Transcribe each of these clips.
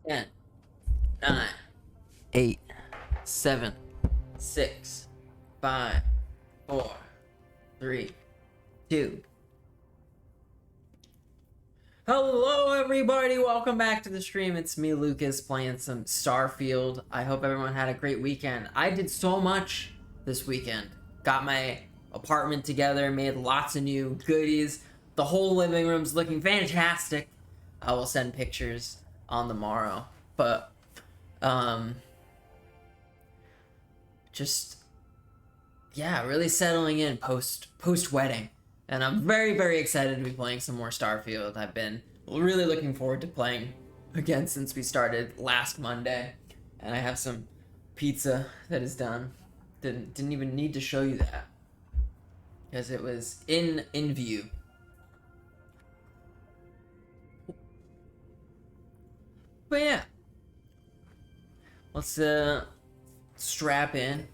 10, 9, 8, 7, 6, 5, 4, 3, 2. Hello, everybody. Welcome back to the stream. It's me, Lucas, playing some Starfield. I hope everyone had a great weekend. I did so much this weekend. Got my apartment together, made lots of new goodies. The whole living room's looking fantastic. I will send pictures on the morrow. But, just yeah, really settling in post wedding, and I'm very excited to be playing some more Starfield. I've been really looking forward to playing again since we started last Monday, and I have some pizza that is done. Didn't even need to show you that because it was in view. But yeah, let's strap in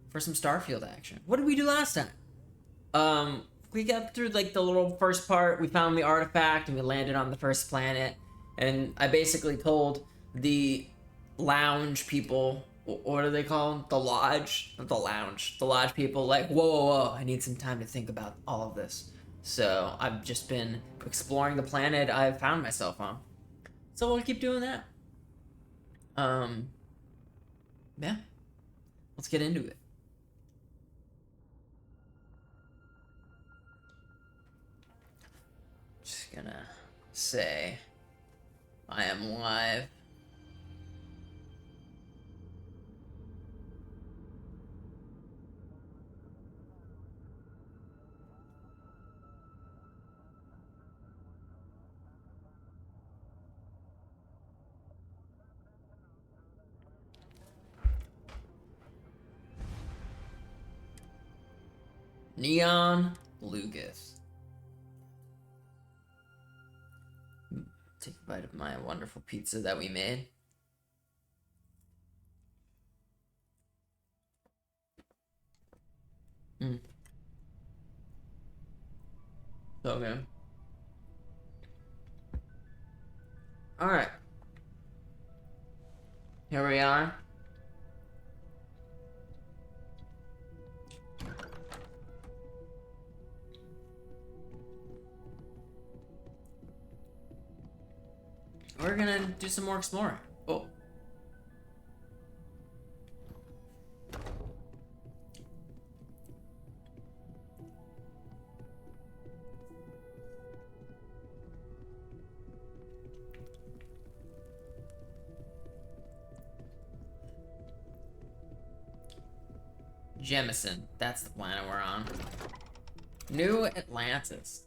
for some Starfield action. What did we do last time? We got through like the little first part. We found the artifact and we landed on the first planet. And I basically told the lounge people, what are they called? The lodge, not the lounge, the lodge people, like, whoa, I need some time to think about all of this. So I've just been exploring the planet I've found myself on. So we'll keep doing that. Yeah, let's get into it. Just gonna say I am live. Neon Lucas. Take a bite of my wonderful pizza that we made. So good. Alright. Here we are. We're gonna do some more exploring. Oh. Jemison. That's the planet we're on. New Atlantis.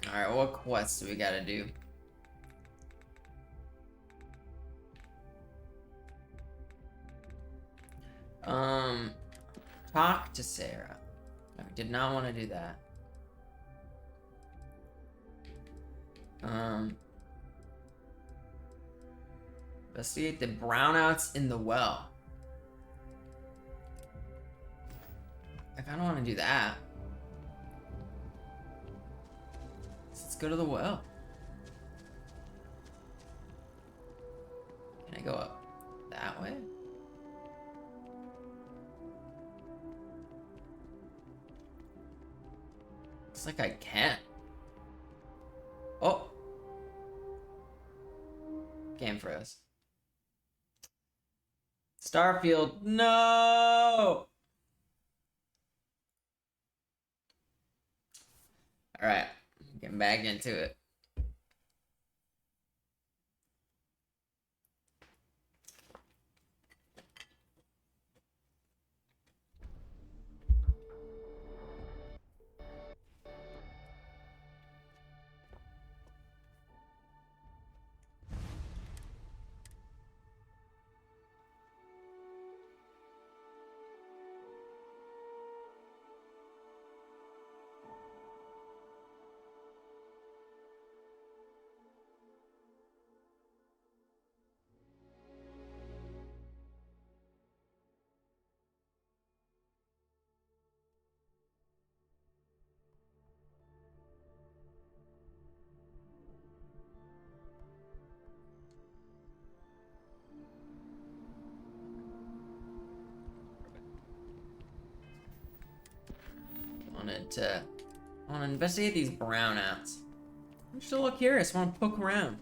Alright, what quests do we gotta do? Talk to Sarah. No, I did not want to do that. Investigate the brownouts in the well. I kinda wanna do that. Let's go to the well. Can I go up that way? Looks like I can't. Oh! Game froze. Starfield, no! Alright, getting back into it. I want to investigate these brownouts. I'm just a little curious. I want to poke around.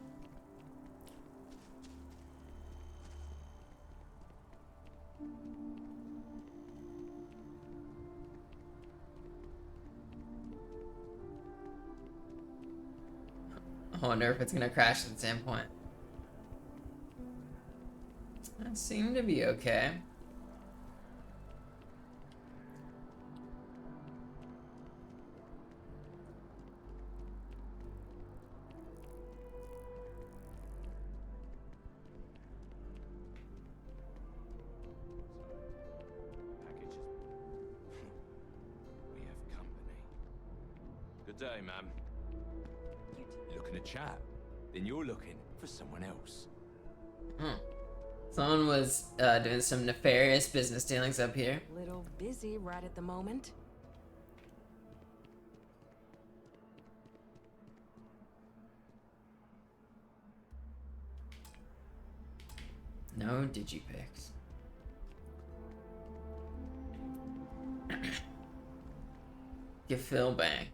I wonder if it's gonna crash at the same point. That seemed to be okay. We have company. Good day, ma'am. You looking to chat? Then you're looking for someone else. Someone was doing some nefarious business dealings up here. Little busy right at the moment. No digipicks. Gefill Bank.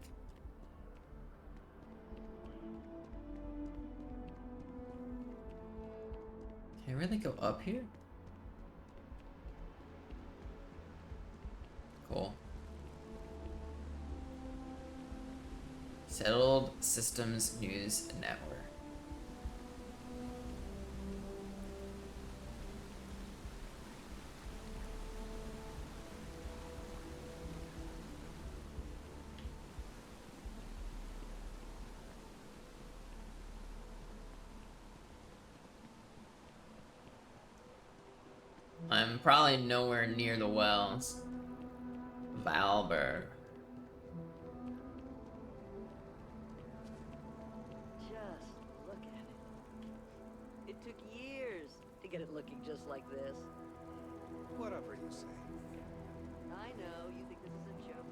Can I really go up here? Cool. Settled Systems News Network. I'm probably nowhere near the wells. Valberg. Just look at it. It took years to get it looking just like this. Whatever you say. I know, you think this is a joke.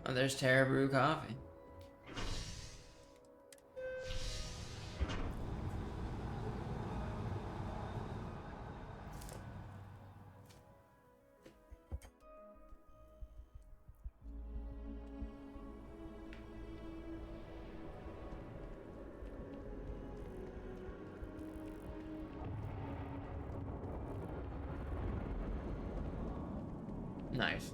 Oh, there's Terra Brew Coffee. Nice.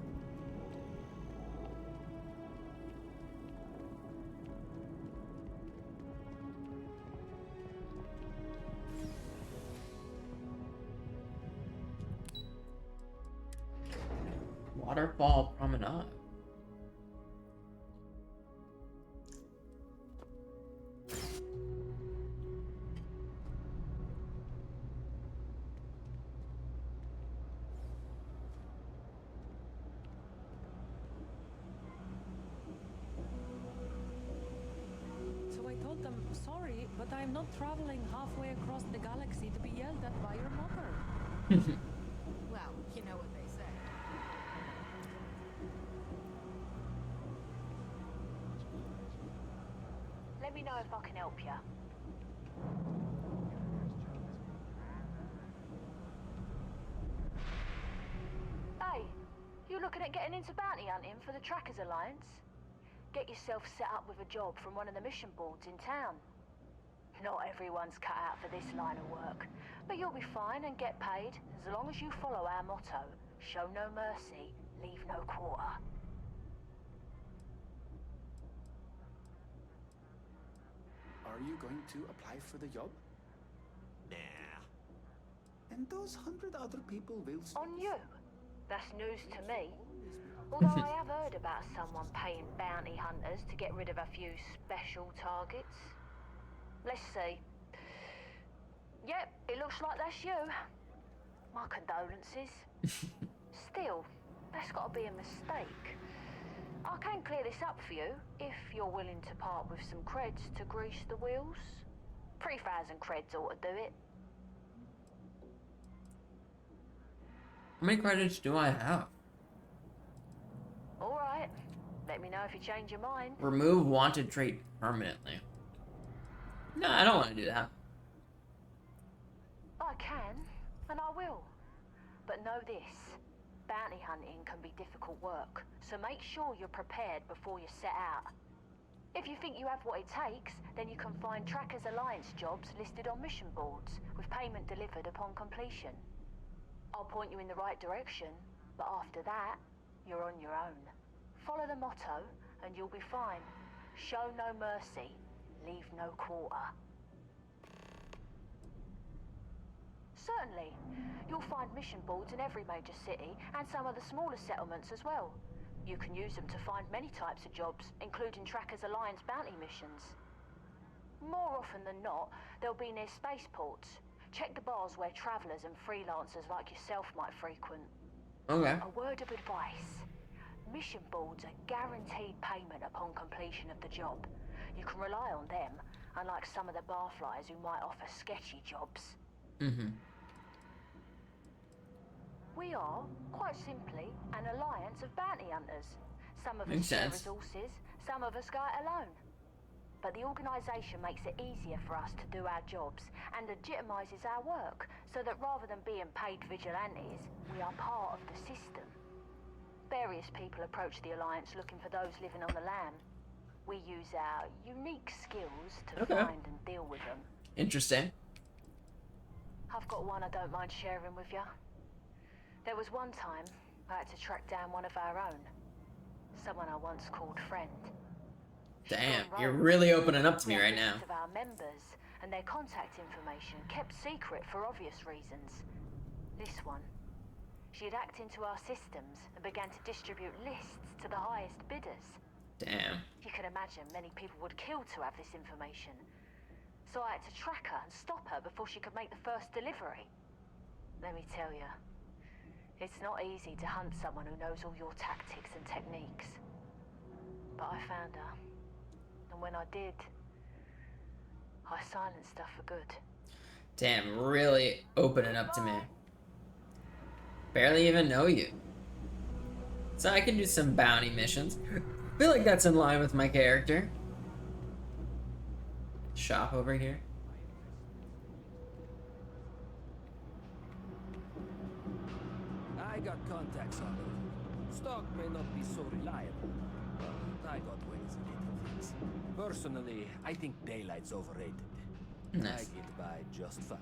Waterfall Promenade. So I told them, sorry, but I'm not traveling halfway across the galaxy to be yelled at by your mother. Well, you know what they say. Let me know if I can help you. Hey, you looking at getting into bounty hunting for the Trackers Alliance? Get yourself set up with a job from one of the mission boards in town. Not everyone's cut out for this line of work, but you'll be fine and get paid as long as you follow our motto: show no mercy, leave no quarter. Are you going to apply for the job? Nah. And those 100 other people will... On you? That's news to me. Although I have heard about someone paying bounty hunters to get rid of a few special targets. Let's see. Yep, it looks like that's you. My condolences. Still, that's got to be a mistake. I can clear this up for you if you're willing to part with some creds to grease the wheels. 3,000 creds ought to do it. How many credits do I have? Alright, let me know if you change your mind. Remove wanted trait permanently. No, I don't want to do that. I can, And I will. But know this. Bounty hunting can be difficult work, so make sure you're prepared before you set out. If you think you have what it takes, then you can find Trackers Alliance jobs listed on mission boards, with payment delivered upon completion. I'll point you in the right direction, but after that, you're on your own. Follow the motto, and you'll be fine. Show no mercy, leave no quarter. Certainly. You'll find mission boards in every major city, and some of the smaller settlements as well. You can use them to find many types of jobs, including Trackers Alliance bounty missions. More often than not, they'll be near spaceports. Check the bars where travellers and freelancers like yourself might frequent. Okay. A word of advice. Mission boards are guaranteed payment upon completion of the job. You can rely on them, unlike some of the barflies who might offer sketchy jobs. Mm-hmm. We are, quite simply, an alliance of bounty hunters. Some of us Makes share sense. resources, some of us go it alone. But the organisation makes it easier for us to do our jobs and legitimises our work, so that rather than being paid vigilantes, we are part of the system. Various people approach the alliance looking for those living on the lam. We use our unique skills to Okay. find and deal with them. Interesting. I've got one I don't mind sharing with you. There was one time I had to track down one of our own. Someone I once called friend. She'd Damn, gone you're rogue. really opening up to We me had right now. lists of our members and their contact information kept secret for obvious reasons. This one, she had hacked into our systems and began to distribute lists to the highest bidders. Damn. You can imagine many people would kill to have this information. So I had to track her and stop her before she could make the first delivery. Let me tell you, it's not easy to hunt someone who knows all your tactics and techniques. But I found her. And when I did, I silenced her for good. Damn, really opening up to me. Barely even know you. So I can do some bounty missions. I feel like that's in line with my character. Shop over here. I got contacts all over. Stock may not be so reliable, but I got ways of getting things. Personally, I think daylight's overrated. I Nice. get by just fine.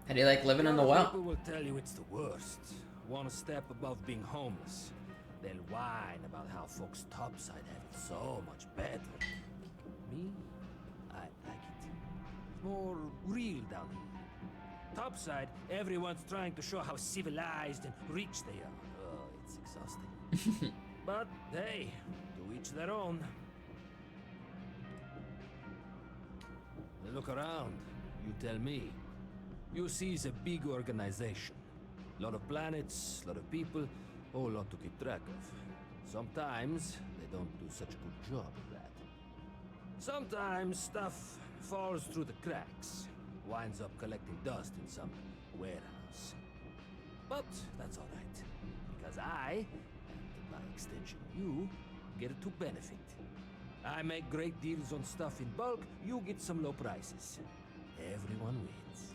How do you like living in the Other well? People will tell you it's the worst. One step above being homeless. They'll whine about how folks topside have it so much better. Me, I like it. More real down here. Topside, everyone's trying to show how civilized and rich they are. Oh, it's exhausting. But hey, to each their own. Look around. You tell me. UC's a big organization. Lot of planets, lot of people, whole lot to keep track of. Sometimes they don't do such a good job of that. Sometimes stuff falls through the cracks, winds up collecting dust in some warehouse. But that's all right, because I, and by extension you, get to benefit. I make great deals on stuff in bulk, you get some low prices. Everyone wins.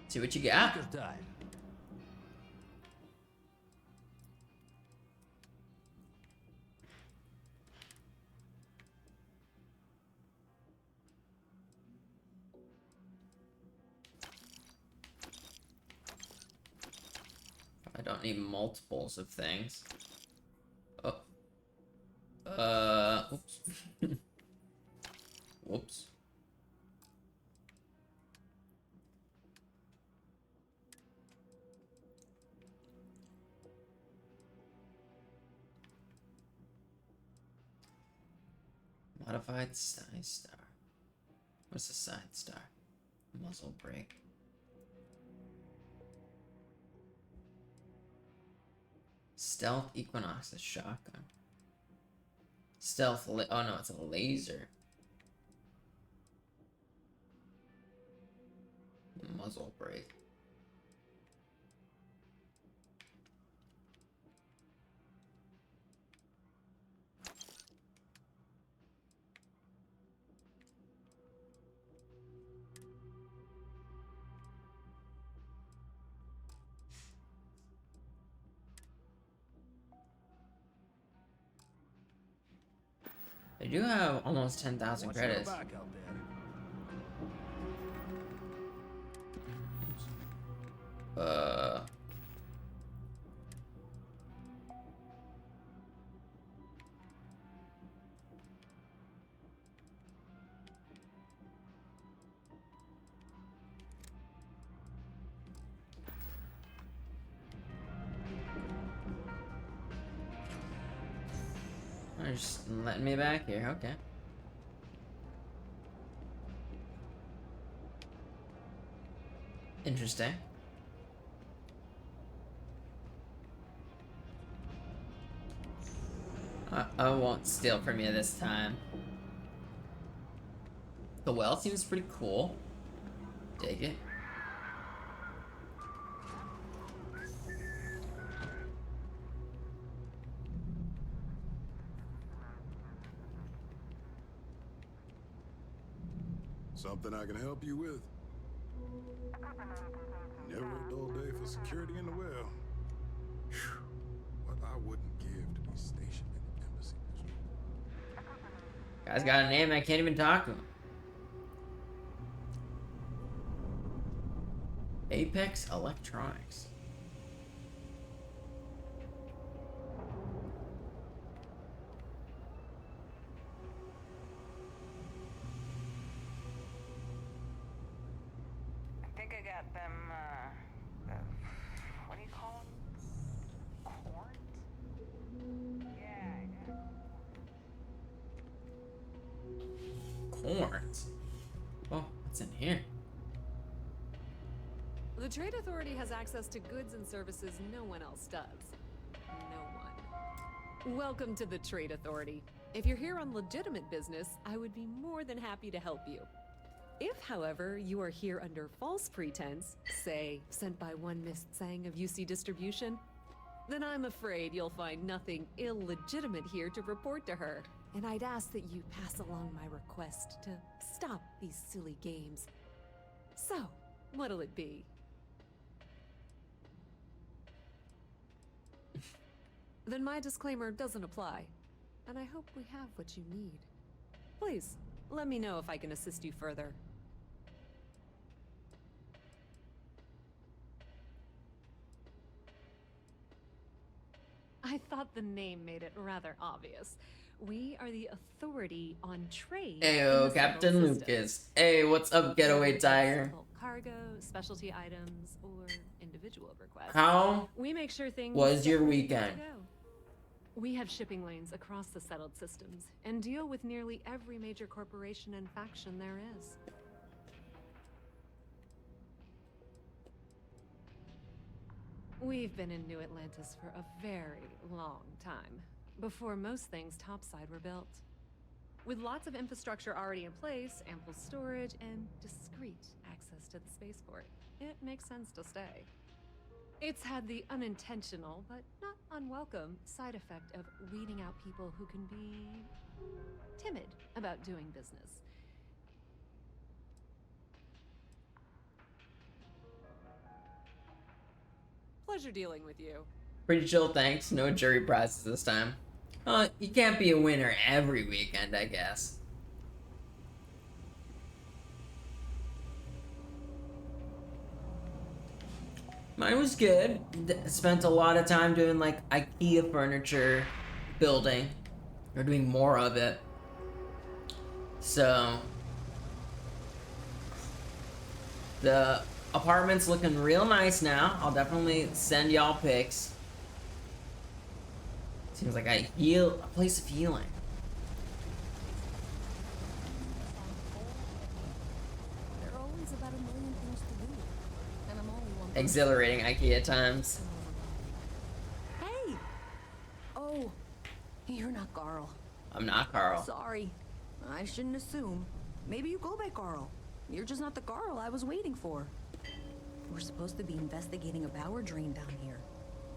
See what you got. Take your time. I don't need multiples of things. Oh. Oops. Whoops. Modified side star. What's the side star? Muzzle brake. Stealth Equinox's shotgun. Stealth oh no, it's a laser. Muzzle brake. They do have almost 10,000 Watch your credits. back out there. They're just letting me back here. Okay. Interesting. I won't steal from you this time. The well seems pretty cool. Dig it. Something I can help you with? Never a dull day for security in the well. Phew. What I wouldn't give to be stationed in the embassy district. Guy's got a name, I can't even talk to him. Apex Electronics. I think I got them, what do you call them? Corn? Yeah, Corns. Oh, what's in here? The Trade Authority has access to goods and services no one else does. No one. Welcome to the Trade Authority. If you're here on legitimate business, I would be more than happy to help you. If, however, you are here under false pretense, say, sent by one Miss Tsang of UC Distribution, then I'm afraid you'll find nothing illegitimate here to report to her. And I'd ask that you pass along my request to stop these silly games. So, what'll it be? Then my disclaimer doesn't apply, and I hope we have what you need. Please, let me know if I can assist you further. I thought the name made it rather obvious. We are the authority on trade. Ayo, Captain Lucas. Hey, what's up, Getaway Tiger? Cargo, specialty items, or individual requests. How we make sure things was your weekend? We have shipping lanes across the settled systems and deal with nearly every major corporation and faction there is. We've been in New Atlantis for a very long time, before most things topside were built. With lots of infrastructure already in place, ample storage, and discreet access to the spaceport, it makes sense to stay. It's had the unintentional, but not unwelcome, side effect of weeding out people who can be timid about doing business. Pleasure dealing with you. Pretty chill, thanks. No jury prizes this time. You can't be a winner every weekend, I guess. Mine was good. Spent a lot of time doing like IKEA furniture building. We're doing more of it. So the apartment's looking real nice now. I'll definitely send y'all pics. Seems like a place of healing. There are always about a million things to do, and I'm only one. Exhilarating IKEA times. Hey! Oh, you're not Carl. I'm not Carl. Sorry. I shouldn't assume. Maybe you go by Carl. You're just not the Carl I was waiting for. We're supposed to be investigating a power drain down here.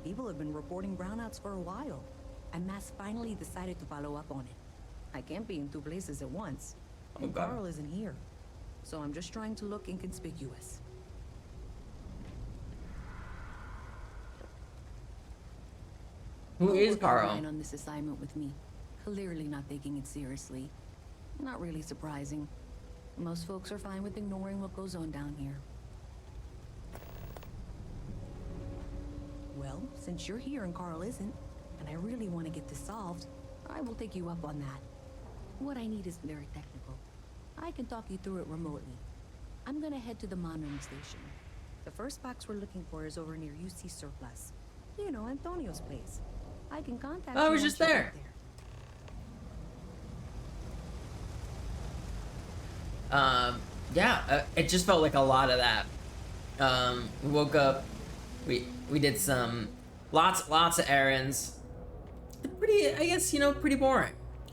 People have been reporting brownouts for a while, and Mass finally decided to follow up on it. I can't be in two places at once. And Okay. Carl isn't here. So I'm just trying to look inconspicuous. Who is Work Carl? online on this assignment with me. clearly not taking it seriously. Not really surprising. Most folks are fine with ignoring what goes on down here. Well, since you're here and Carl isn't, and I really want to get this solved, I will take you up on that. What I need is very technical. I can talk you through it remotely. I'm gonna head to the monitoring station. The first box we're looking for is over near UC Surplus. You know, Antonio's place. I can contact you Oh, I was once just you get there. Yeah, it just felt like a lot of that. We woke up, we did some lots of errands. Pretty, I guess, you know, pretty boring.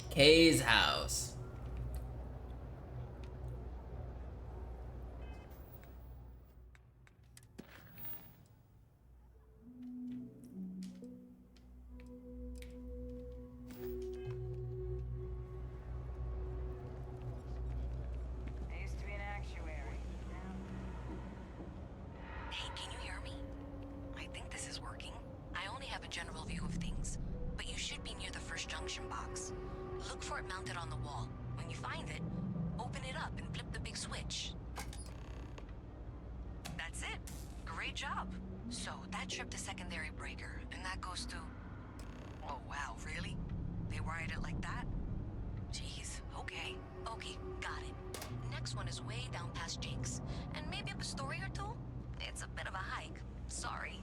Kay's house. I used to be an actuary. Hey, can you hear me? I think this is working. I only have a general view of things, but you should be near the first junction box. Look for it mounted on the wall. When you find it, open it up and flip the big switch. That's it. Great job. So that tripped the secondary breaker, and that goes to... Oh, wow, really? They wired it like that? Jeez, okay. Okay, got it. Next one is way down past Jake's, and maybe up a story or two? It's a bit of a hike. Sorry.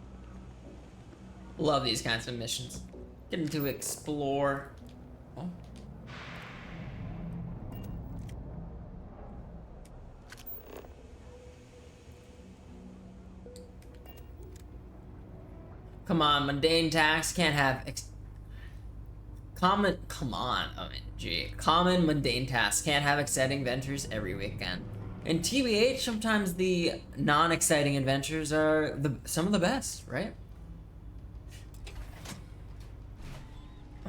Love these kinds of missions. Getting to explore. Oh. Come on, mundane tasks can't have common mundane tasks can't have exciting adventures every weekend. In TBH, sometimes the non-exciting adventures are some of the best, right?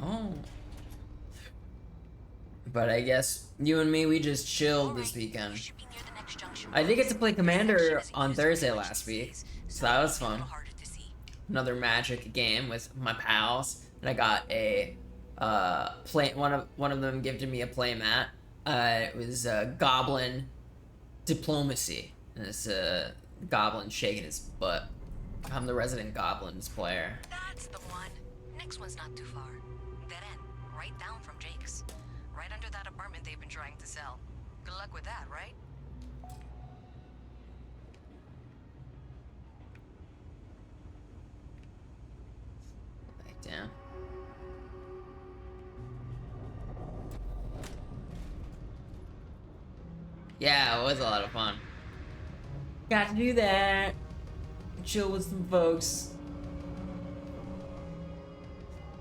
Oh. But I guess you and me, we just chilled this weekend. I did get to play Commander on Thursday last week, so that was fun. Another Magic game with my pals, and I got a one of them gifted me a playmat. It was Goblin Diplomacy, and this goblin shaking his butt. I'm the resident Goblins player. That's the one. Next one's not too far. Dead end, right down from Jake's. Right under that apartment they've been trying to sell. Good luck with that, right? Back down. Yeah, it was a lot of fun. Got to do that. Chill with some folks.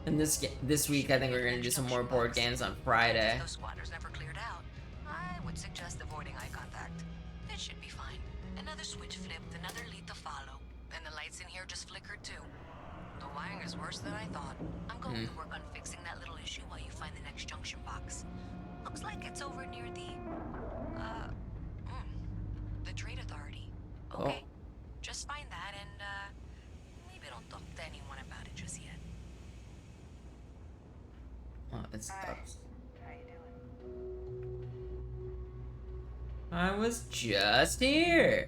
And this week, I think we're gonna do some more board games on Friday. Those squatters never cleared out. I would suggest avoiding eye contact. It should be fine. Another switch flipped, another lead to follow. And the lights in here just flickered too. The wiring is worse than I thought. I'm going to work on fixing that little issue while you find the next junction box. Looks like it's over near the Trade Authority. Okay. Oh. Just find that and maybe don't talk to anyone about it just yet. Oh, it's up. How you doing? I was just here.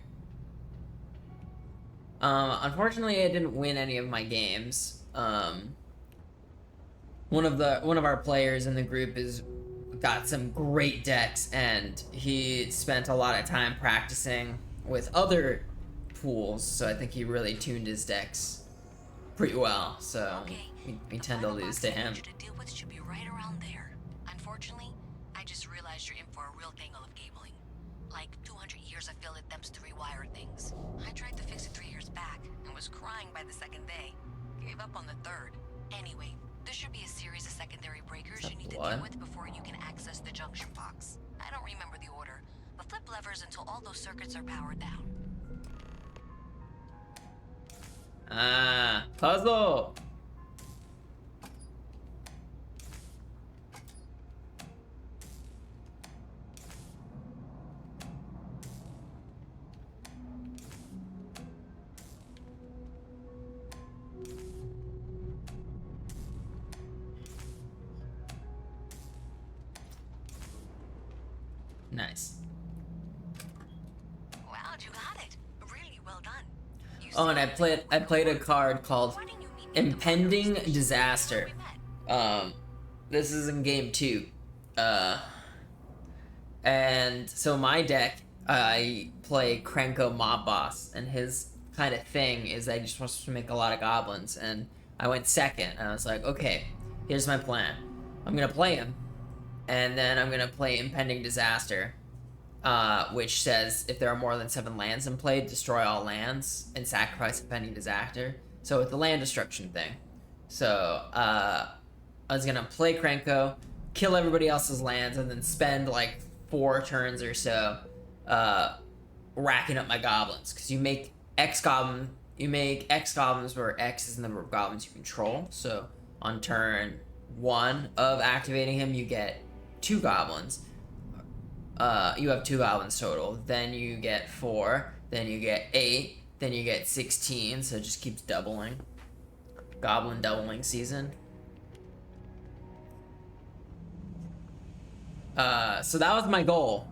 Unfortunately, I didn't win any of my games. One of our players in the group got some great decks, and he spent a lot of time practicing with other pools, so I think he really tuned his decks pretty well, so we tend to lose to him. To deal with should be right around there. Unfortunately, I just realized you're in for a real tangle of cabling. Like 200 years of failed attempts to rewire things. I tried to fix it 3 years back and was crying by the second day. Gave up on the third. Anyway, there should be a series of secondary breakers you need to deal with before you can access the junction box. I don't remember the order, but flip levers until all those circuits are powered down. Ah, puzzle! Nice. Wow, you got it. Really well done. Oh, and I played a card called Impending Disaster. This is in game 2. And so my deck, I play Krenko Mob Boss, and his kind of thing is that he just wants to make a lot of goblins, and I went second, and I was like, okay, here's my plan. I'm gonna play him, and then I'm gonna play Impending Disaster, which says if there are more than 7 lands in play, destroy all lands and sacrifice Impending Disaster. So with the land destruction thing. So, I was gonna play Krenko, kill everybody else's lands, and then spend like 4 turns or so racking up my goblins. Because you make X goblins where X is the number of goblins you control. So on turn 1 of activating him, you get 2 goblins. You have 2 goblins total. Then you get 4. Then you get 8. Then you get 16. So it just keeps doubling. Goblin doubling season. So that was my goal.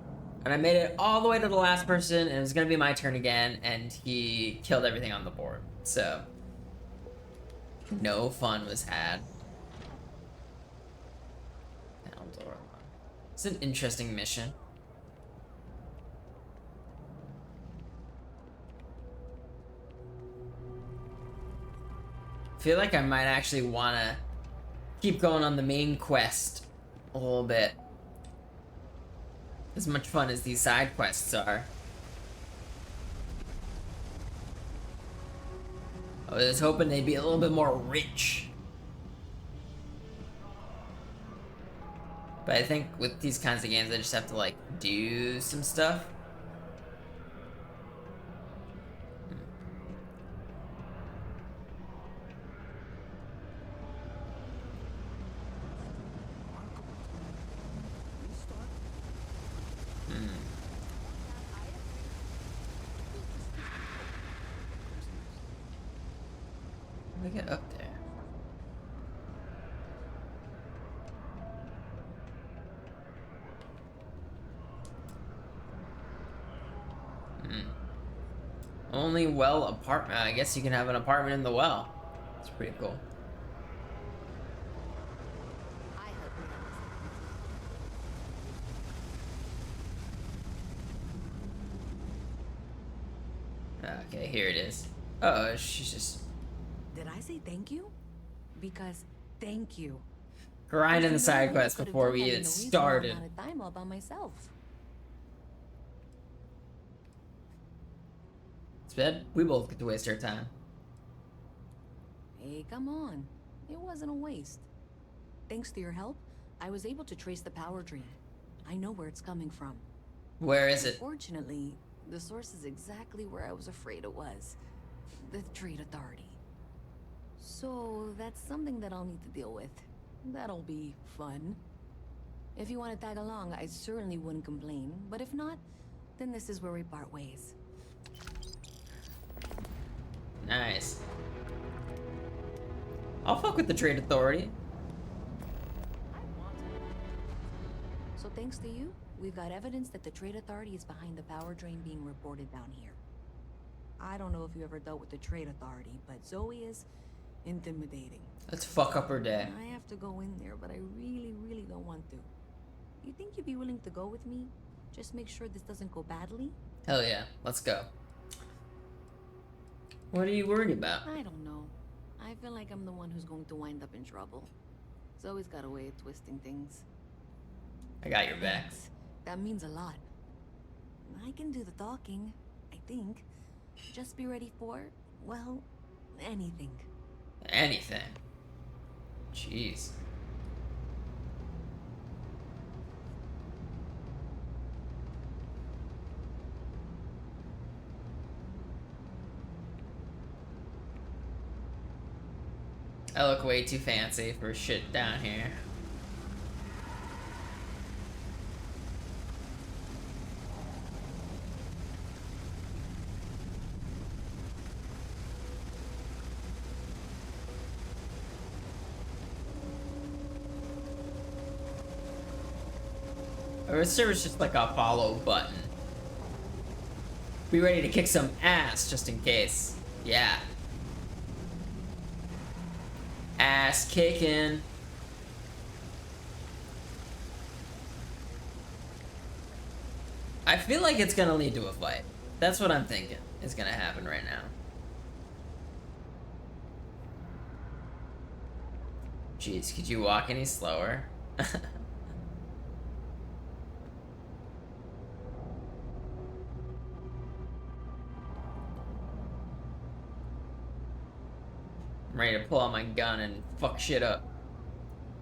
And I made it all the way to the last person, and it was gonna be my turn again, and he killed everything on the board. So, no fun was had. It's an interesting mission. I feel like I might actually wanna keep going on the main quest a little bit. As much fun as these side quests are. I was hoping they'd be a little bit more rich. But I think with these kinds of games, I just have to, like, do some stuff. How do I get up there? Only well apartment. I guess you can have an apartment in the well. It's pretty cool. Okay, here it is. Oh, she's just... Did I say thank you? Because thank you. grinding the side quest before we even started. Time all by myself. It's bad. We both get to waste our time. Hey, come on. It wasn't a waste. Thanks to your help, I was able to trace the power drain. I know where it's coming from. Where is it? Fortunately, the source is exactly where I was afraid it was. The Trade Authority. So, that's something that I'll need to deal with. That'll be fun. If you want to tag along, I certainly wouldn't complain. But if not, then this is where we part ways. Nice. I'll fuck with the Trade Authority. So thanks to you, we've got evidence that the Trade Authority is behind the power drain being reported down here. I don't know if you ever dealt with the Trade Authority, but Zoe is intimidating. Let's fuck up her day. I have to go in there, but I really don't want to. You think you'd be willing to go with me? Just make sure this doesn't go badly? Hell yeah, let's go. What are you worried about? I don't know. I feel like I'm the one who's going to wind up in trouble. Zoe's got a way of twisting things. I got your back. That means a lot. I can do the talking, I think. Just be ready for, well, anything. Anything. Jeez. I look way too fancy for shit down here. Or it serves just like a follow button. Be ready to kick some ass just in case. Yeah. Ass kicking. I feel like it's gonna lead to a fight. That's what I'm thinking is gonna happen right now. Jeez, could you walk any slower? I'm ready to pull out my gun and fuck shit up.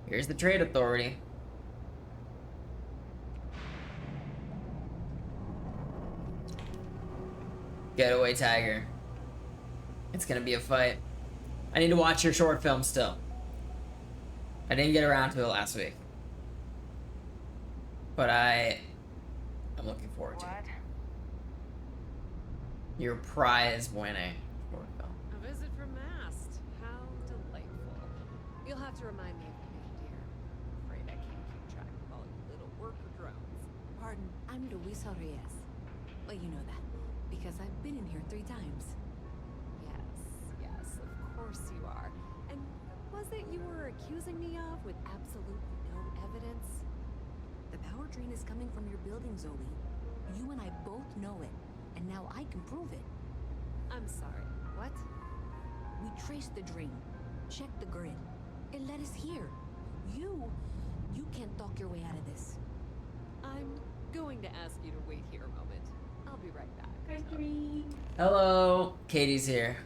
Here's the trade authority. Getaway Tiger. It's gonna be a fight. I need to watch your short film still. I didn't get around to it last week. But I'm looking forward to it. Your prize winning short film. A visit from Mast. How delightful. You'll have to remind me of your name, dear. Afraid I can't keep track of all you little worker drones. Pardon, I'm Luisa Reyes. Well, you know that, because I've been in here 3 times. Yes, of course you are. And what was it you were accusing me of with absolutely no evidence? The power drain is coming from your building, Zoe. You and I both know it, and now I can prove it. I'm sorry, what? We traced the drain, checked the grid. It led us here. You can't talk your way out of this. I'm going to ask you to wait here a moment. I'll be right back. Hello, Katie's here.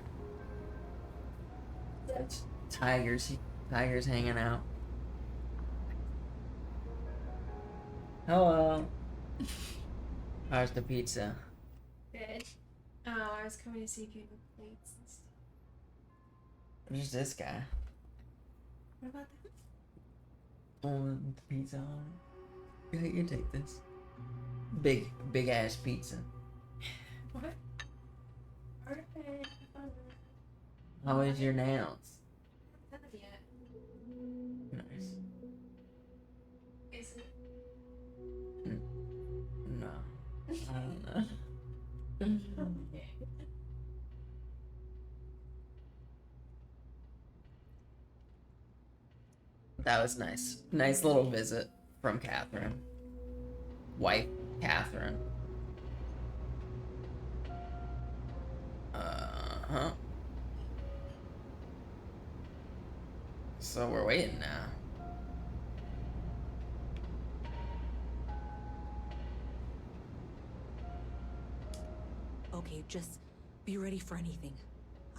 Tigers hanging out. Hello. How's the pizza? Good. Oh, I was coming to see if you have plates and stuff. Who's this guy? What about that? Oh, the pizza on it. Yeah, you take this. Big ass pizza. What? Okay. How is your nails? Not yet. Nice. Is it? No. I don't know. That was nice. Nice little visit from Catherine. Wife Catherine. Uh-huh. So we're waiting now. Okay, just be ready for anything.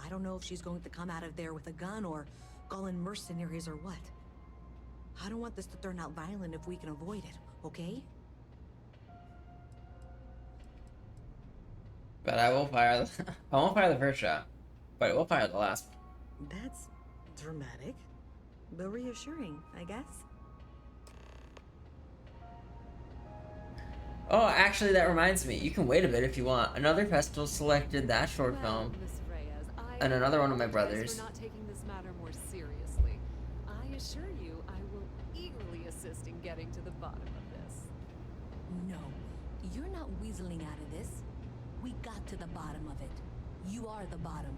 I don't know if she's going to come out of there with a gun or call in mercenaries or what. I don't want this to turn out violent if we can avoid it, okay? But I will fire I won't fire the first shot, but I will fire the last one. That's dramatic, but reassuring, I guess. Oh, actually, that reminds me. You can wait a bit if you want. Another festival selected that short film, Miss Reyes, and another one of my apologize brothers. for not taking this matter more seriously. I assure you, I will eagerly assist in getting to the bottom of this. No, you're not weaseling out of this. We got to the bottom of it. You are the bottom.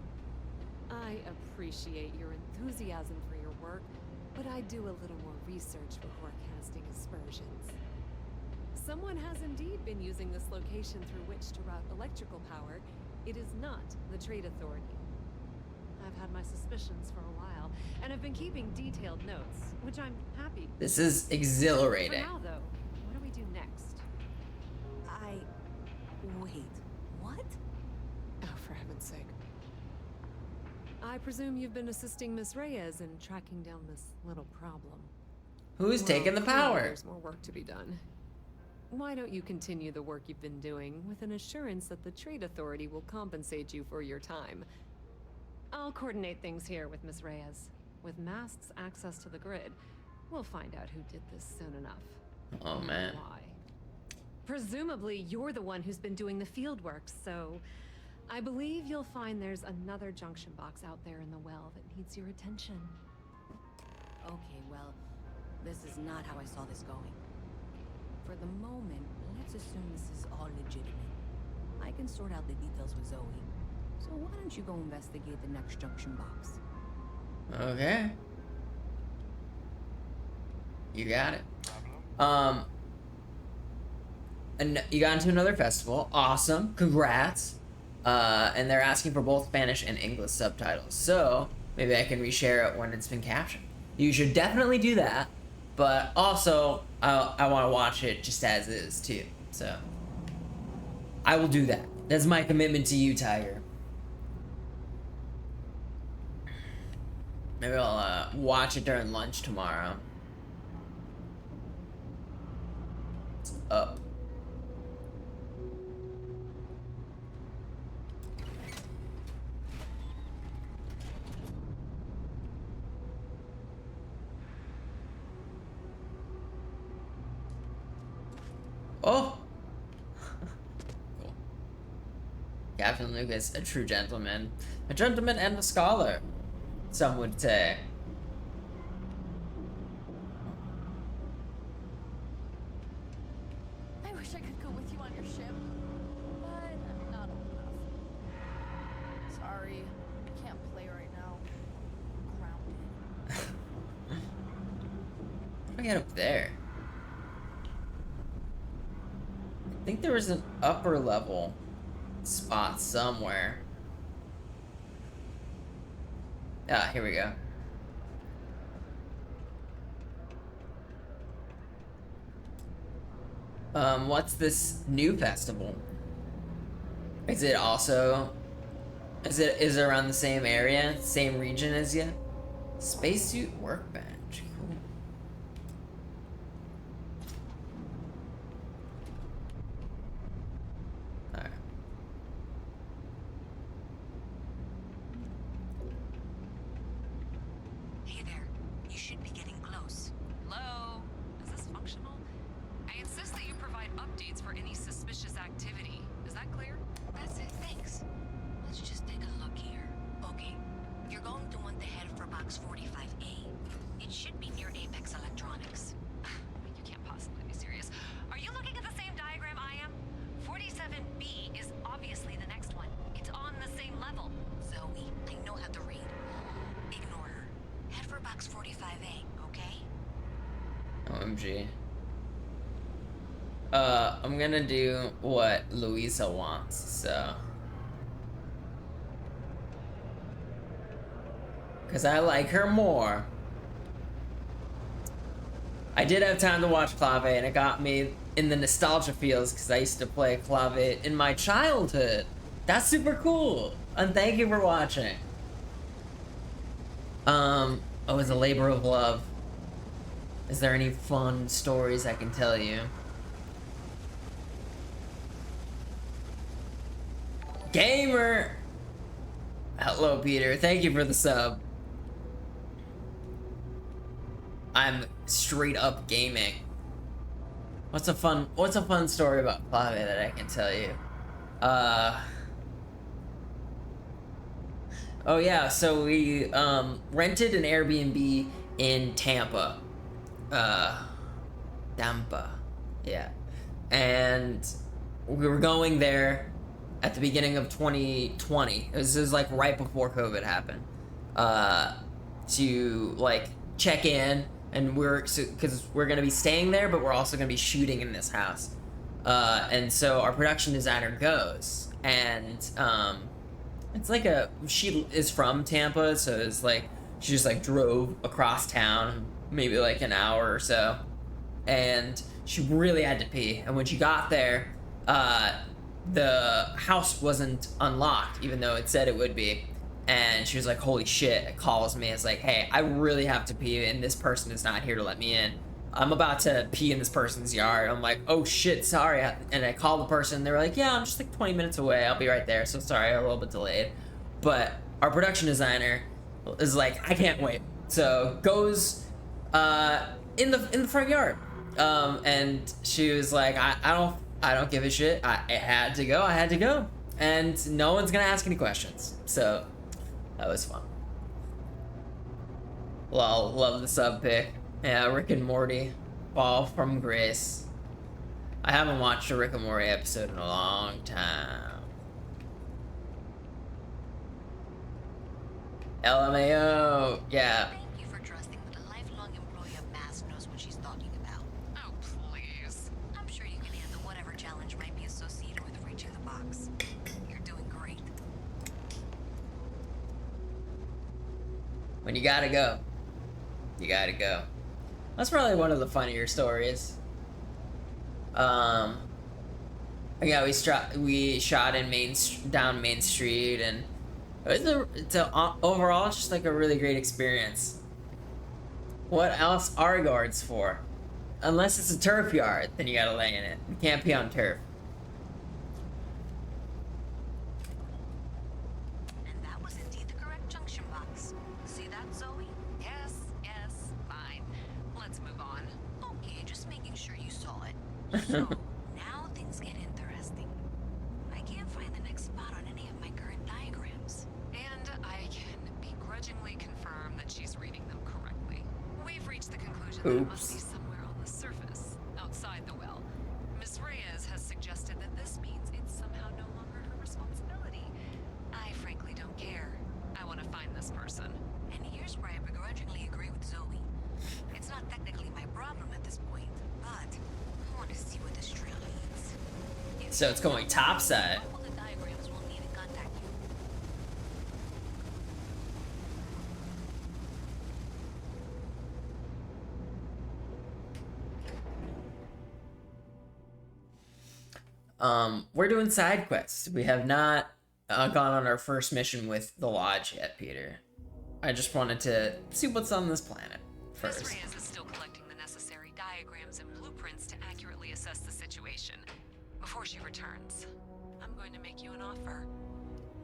I appreciate your enthusiasm for your work, but I do a little more research before casting aspersions. Someone has indeed been using this location through which to route electrical power. It is not the Trade Authority. I've had my suspicions for a while, and have been keeping detailed notes, which I'm happy. This is For exhilarating. now, though, what do we do next? Wait, what? Oh, for heaven's sake. I presume you've been assisting Miss Reyes in tracking down this little problem. Who's taking the clearly power? There's more work to be done. Why don't you continue the work you've been doing with an assurance that the Trade Authority will compensate you for your time? I'll coordinate things here with Miss Reyes. With Mast's access to the grid, we'll find out who did this soon enough. Oh, man. Why? Presumably, you're the one who's been doing the field work, so I believe you'll find there's another junction box out there in the well that needs your attention. Okay, well, this is not how I saw this going. for the moment, let's assume this is all legitimate. I can sort out the details with Zoe. So why don't you go investigate the next junction box? Okay. You got it. And you got into another festival. Awesome. Congrats. And they're asking for both Spanish and English subtitles. So maybe I can reshare it when it's been captioned. You should definitely do that. But also, I want to watch it just as is too. So I will do that. That's my commitment to you, Tiger. Maybe I'll watch it during lunch tomorrow. It's up. Oh! Cool. Captain Lucas, a true gentleman. A gentleman and a scholar, some would say. I wish I could go with you on your ship, but I'm not old enough. Sorry, I can't play right now. I'm grounded. How do I get up there? I think there was an upper level spot somewhere. Ah, here we go. What's this new festival? Is it also... Is it around the same area? Same region as you? Spacesuit workbench. Cool. Alright. Hey there. You should be getting close. Hello? Is this functional? I insist that you provide updates for any suspicious activity. Is that clear? That's it, thanks. Let's just take a look here. Okay. You're going to want to head for box 45A. It should be near Apex Electronics. You can't possibly be serious. Are you looking at the same diagram I am? 47B is obviously the next one. It's on the same level. Zoe, I know how to read. Ignore her. Head for box 45A, okay? OMG. I'm gonna do what Louisa wants, so. Because I like her more. I did have time to watch Clave, and it got me in the nostalgia feels because I used to play Clave in my childhood. That's super cool. And thank you for watching. Oh, it's a labor of love. Is there any fun stories I can tell you? Gamer! Hello, Peter. Thank you for the sub. I'm straight up gaming. What's a fun story about Clave that I can tell you? Oh yeah, so we rented an Airbnb in Tampa. Yeah. And we were going there at the beginning of 2020. This was like right before COVID happened. To like check in, and because we're gonna be staying there, but we're also gonna be shooting in this house. And so our production designer goes, and it's like she is from Tampa, so it's like she just like drove across town, maybe like an hour or so, and she really had to pee. And when she got there, the house wasn't unlocked, even though it said it would be. And she was like, holy shit. It calls me. It's like, hey, I really have to pee, and this person is not here to let me in. I'm about to pee in this person's yard. I'm like, oh shit, sorry. And I called the person. They were like, yeah, I'm just like 20 minutes away. I'll be right there. So sorry, I'm a little bit delayed. But our production designer is like, I can't wait. So goes in the front yard. And she was like, I don't give a shit. I had to go. I had to go. And no one's gonna ask any questions. So that was fun. Lol, love the sub pick. Yeah, Rick and Morty. Fall from grace. I haven't watched a Rick and Morty episode in a long time. LMAO, yeah. Thank you for trusting that a lifelong employee of Mass knows what she's talking about. Oh, please. I'm sure you can handle whatever challenge might be associated with reaching the box. You're doing great. When you gotta go, you gotta go. That's probably one of the funnier stories. Yeah, we shot in down Main Street, and overall it's just like a really great experience. What else are yards for? Unless it's a turf yard, then you gotta lay in it. You can't pee on turf. And that was indeed the correct junction box. See that, Zoe? Yes, yes, fine. Let's move on. Okay, just making sure you saw it. So, now things get interesting. I can't find the next spot on any of my current diagrams. And I can begrudgingly confirm that she's reading them correctly. We've reached the conclusion that it must be somewhere on the surface, outside the well. Miss Reyes has suggested that this means it's somehow no longer her responsibility. I frankly don't care. I want to find this person. And here's where I begrudgingly agree with Zoe. It's not technically my problem at this point, but I want to see what this trail leads. So it's going topside. All the diagrams will need to contact you. We're doing side quests. We have not gone on our first mission with the Lodge yet, Peter. I just wanted to see what's on this planet first. Miss Reyes is still collecting the necessary diagrams and blueprints to accurately assess the situation. Before she returns, I'm going to make you an offer.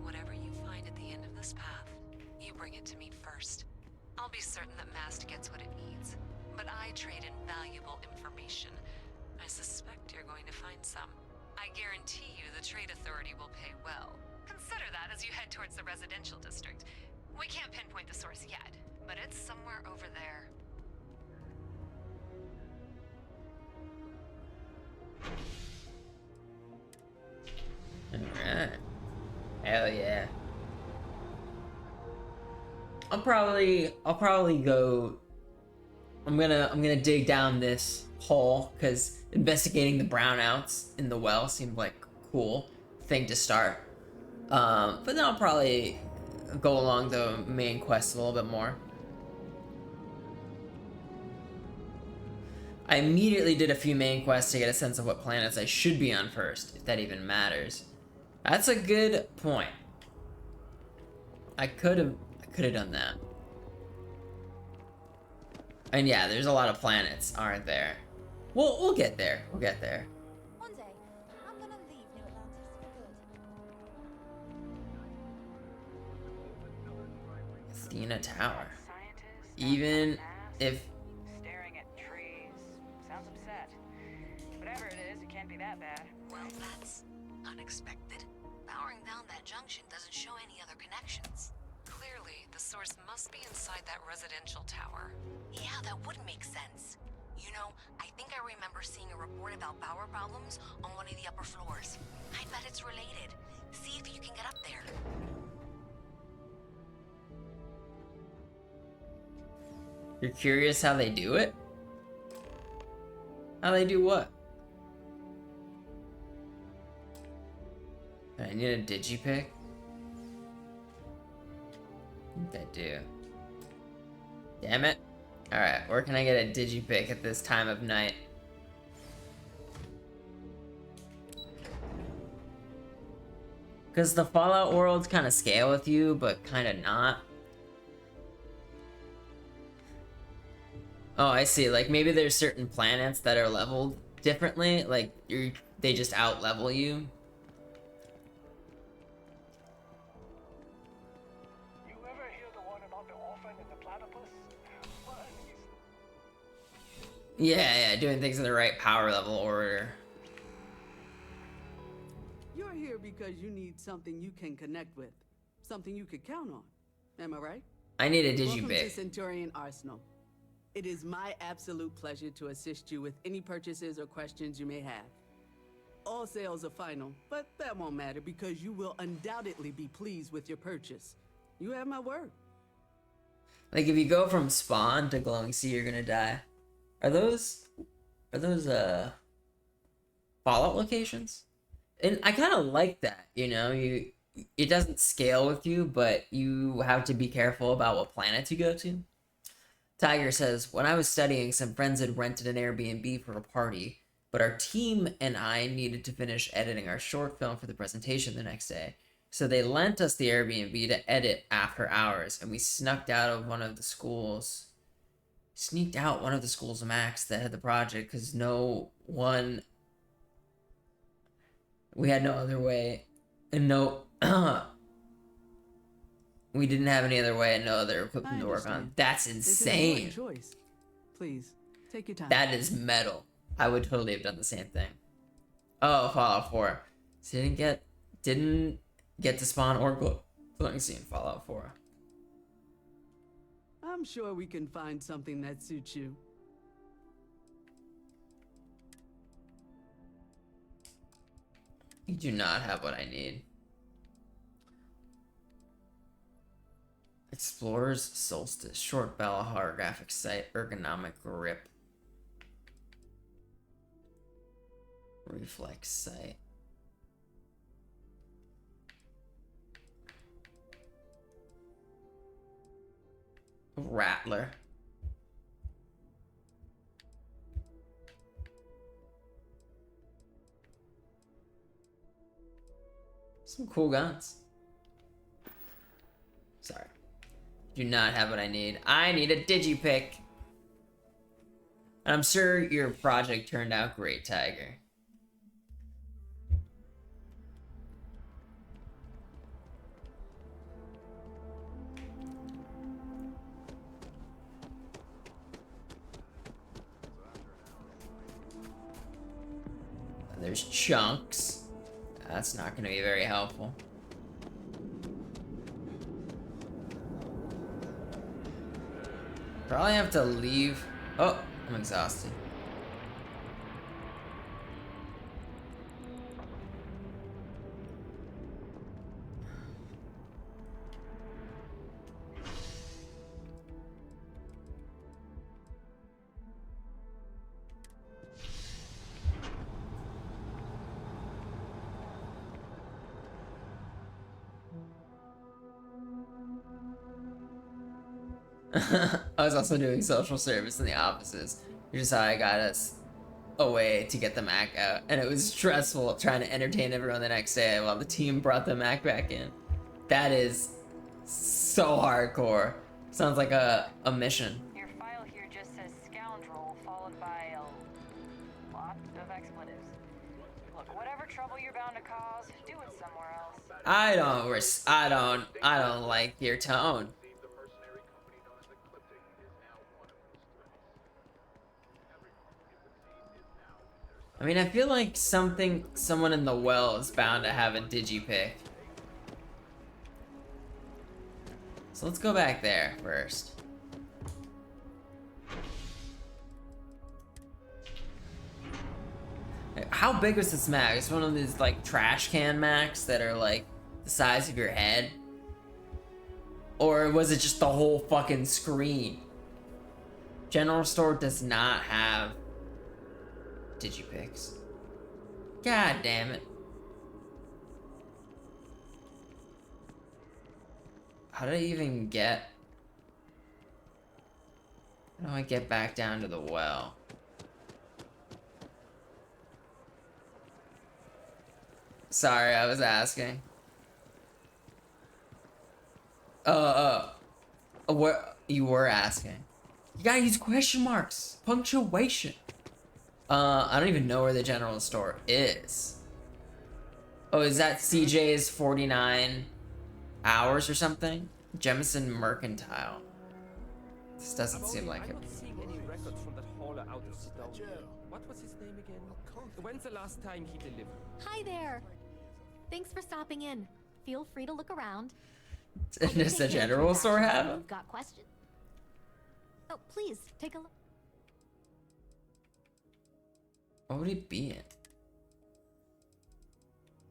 Whatever you find at the end of this path, you bring it to me first. I'll be certain that Mast gets what it needs, but I trade in valuable information. I suspect you're going to find some. I guarantee you the Trade Authority will pay well. Consider that as you head towards the residential district. We can't pinpoint the source yet, but it's somewhere over there. Alright. Hell yeah. I'll probably go. I'm gonna dig down this hole because investigating the brownouts in the well seemed like a cool thing to start. But then I'll probably go along the main quest a little bit more. I immediately did a few main quests to get a sense of what planets I should be on first, if that even matters. That's a good point. I could have done that. And yeah, there's a lot of planets, aren't there? We'll get there. We'll get there. One day, I'm gonna leave New Atlantis for good. Athena Tower. Even if... Staring at trees. Sounds upset. Whatever it is, it can't be that bad. Well, that's unexpected. Powering down that junction doesn't show any other connections. Clearly, the source must be inside that residential tower. Yeah, that would make sense. You know, I think I remember seeing a report about power problems on one of the upper floors. I bet it's related. See if you can get up there. You're curious how they do it? How they do what? I need a digipick? I think I do. Damn it. Alright, where can I get a digipick at this time of night? Because the Fallout worlds kind of scale with you, but kind of not. Oh, I see. Like, maybe there's certain planets that are leveled differently. Like, they just out-level you. You ever hear the one about the orphan and the platypus? Well, Yeah, doing things in the right power level order. You're here because you need something you can connect with. Something you could count on. Am I right? I need a Welcome to digipick. Centurion Arsenal. It is my absolute pleasure to assist you with any purchases or questions you may have. all sales are final, but that won't matter because you will undoubtedly be pleased with your purchase. You have my word. Like, if you go from spawn to glowing sea, you're gonna die. Are those Fallout locations? And I kind of like that, you know, it doesn't scale with you, but you have to be careful about what planets you go to. Tiger says, when I was studying, some friends had rented an Airbnb for a party, but our team and I needed to finish editing our short film for the presentation the next day. So they lent us the Airbnb to edit after hours, and we sneaked out one of the schools Max that had the project because we had no other way, and we didn't have any other way and no other equipment to work on. That's insane. Choice. Please, take your time. That is metal. I would totally have done the same thing. Oh, Fallout 4. So didn't get to spawn or glowing sea in Fallout 4. I'm sure we can find something that suits you. You do not have what I need. Explorer's Solstice. Short Balahar graphic sight. Ergonomic grip. Reflex sight. Rattler. Some cool guns. Sorry. Do not have what I need. I need a digipick. I'm sure your project turned out great, Tiger. There's chunks. That's not going to be very helpful. Probably have to leave. Oh, I'm exhausted. I was also doing social service in the offices, which is how I got us a way to get the Mac out. And it was stressful trying to entertain everyone the next day while the team brought the Mac back in. That is so hardcore. Sounds like a mission. Your file here just says scoundrel followed by a lot of expletives. Look, whatever trouble you're bound to cause, do it somewhere else. I don't like your tone. I mean, I feel like someone in the well is bound to have a digipick. So let's go back there first. How big was this Mac? It's one of these like trash can Macs that are like the size of your head? Or was it just the whole fucking screen? General store does not have digipicks. God damn it. How did I even get... How do I get back down to the well? Sorry, I was asking. What you were asking? You gotta use question marks. Punctuation. I don't even know where the general store is. Oh, is that CJ's 49 hours or something? Jemison Mercantile. This doesn't seem like it. I'm not seeing any records from that hauler out of Sidonia. What was his name again? When's the last time he delivered? Hi there. Thanks for stopping in. Feel free to look around. Does the general store have them? Got questions? Oh, please take a look. What would it be in?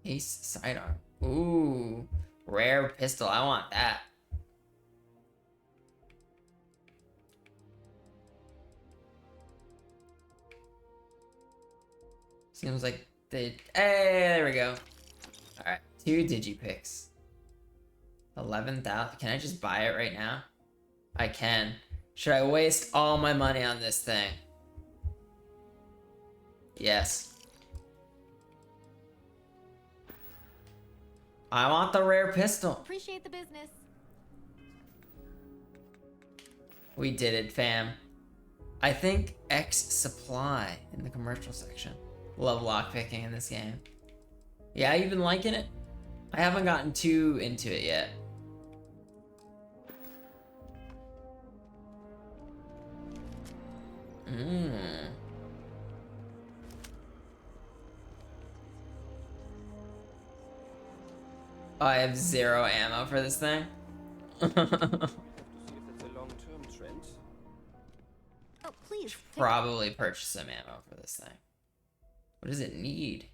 Ace sidearm. Ooh, rare pistol. I want that. Seems like they. Hey, there we go. All right, 2 digipicks. 11,000. Can I just buy it right now? I can. Should I waste all my money on this thing? Yes. I want the rare pistol. Appreciate the business. We did it, fam. I think X supply in the commercial section. Love lockpicking in this game. Yeah, you've been liking it? I haven't gotten too into it yet. I have 0 ammo for this thing. See if that's a long-term trend. Oh, please. Probably purchase some ammo for this thing. What does it need?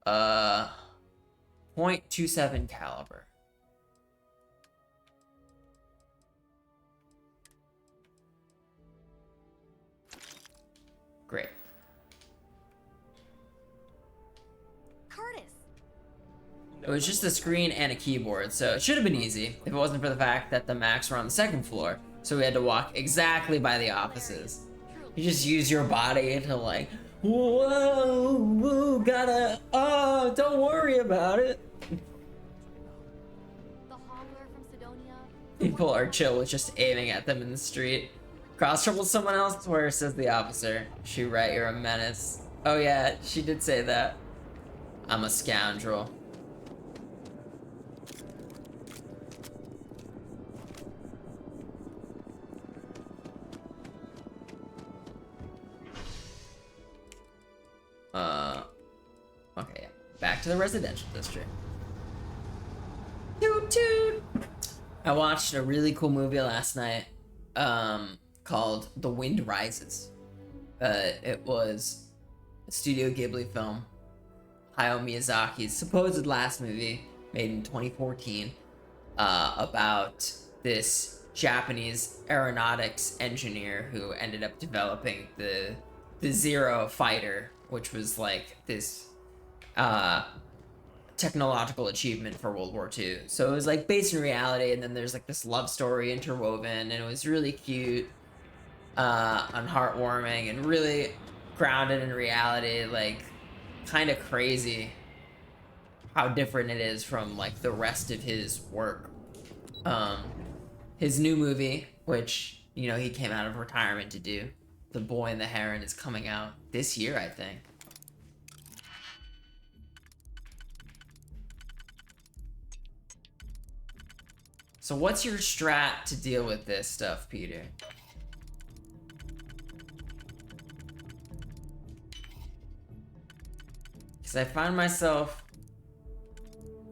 .27 caliber. Great. Curtis. It was just a screen and a keyboard, so it should have been easy if it wasn't for the fact that the Macs were on the 2nd floor, so we had to walk exactly by the offices. You just use your body to like, whoa, whoa, gotta, oh, don't worry about it. The hobbler from Sidonia. People are chill with just aiming at them in the street. Cross trouble someone else? Where says the officer? She right, you're a menace. Oh yeah, she did say that. I'm a scoundrel. Okay, yeah. Back to the residential district. Toot toot! I watched a really cool movie last night, called The Wind Rises. It was a Studio Ghibli film. Hayao Miyazaki's supposed last movie, made in 2014, about this Japanese aeronautics engineer who ended up developing the Zero fighter, which was like this technological achievement for World War II. So it was like based in reality, and then there's like this love story interwoven, and it was really cute, and heartwarming, and really grounded in reality. Like, kind of crazy how different it is from like the rest of his work. His new movie, which, you know, he came out of retirement to do, The Boy and the Heron, is coming out this year, I think. So what's your strat to deal with this stuff, Peter? Because I find myself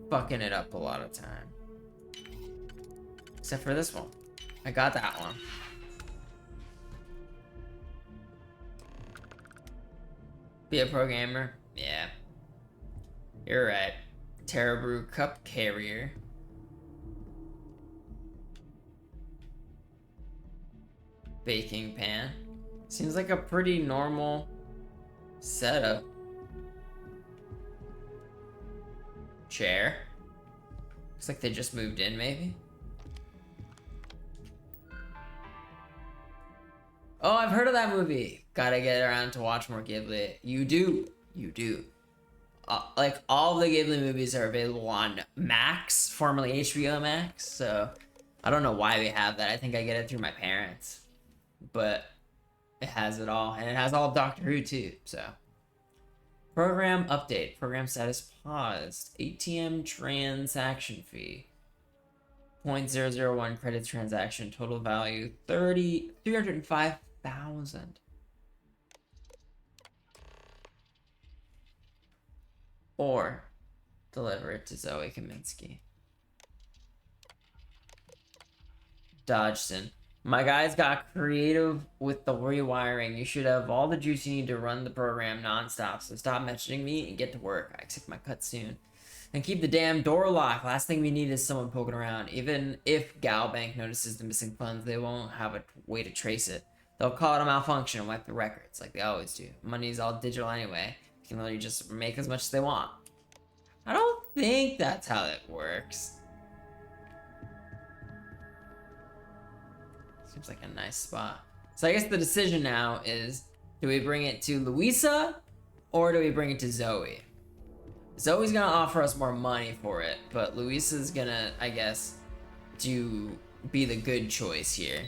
fucking it up a lot of time. Except for this one. I got that one. Be a pro gamer? Yeah. You're right. Terra Brew Cup Carrier. Baking pan. Seems like a pretty normal setup. Chair. Looks like they just moved in, maybe. Oh, I've heard of that movie. Gotta get around to watch more Ghibli. You do. You do. Like, all the Ghibli movies are available on Max, formerly HBO Max, so I don't know why we have that. I think I get it through my parents. But it has it all, and it has all of Doctor Who too, so. Program update. Program status paused. ATM transaction fee. 0.001 credits transaction. Total value 305,000. Or deliver it to Zoe Kaminsky. Dodgson. My guys got creative with the rewiring. You should have all the juice you need to run the program nonstop. So stop mentioning me and get to work. I expect my cut soon. And keep the damn door locked. Last thing we need is someone poking around. Even if Galbank notices the missing funds, they won't have a way to trace it. They'll call it a malfunction and wipe the records like they always do. Money's all digital anyway. You can literally just make as much as they want. I don't think that's how it works. Seems like a nice spot. So I guess the decision now is, do we bring it to Louisa or do we bring it to Zoe? Zoe's gonna offer us more money for it, but Louisa's gonna, I guess, be the good choice here.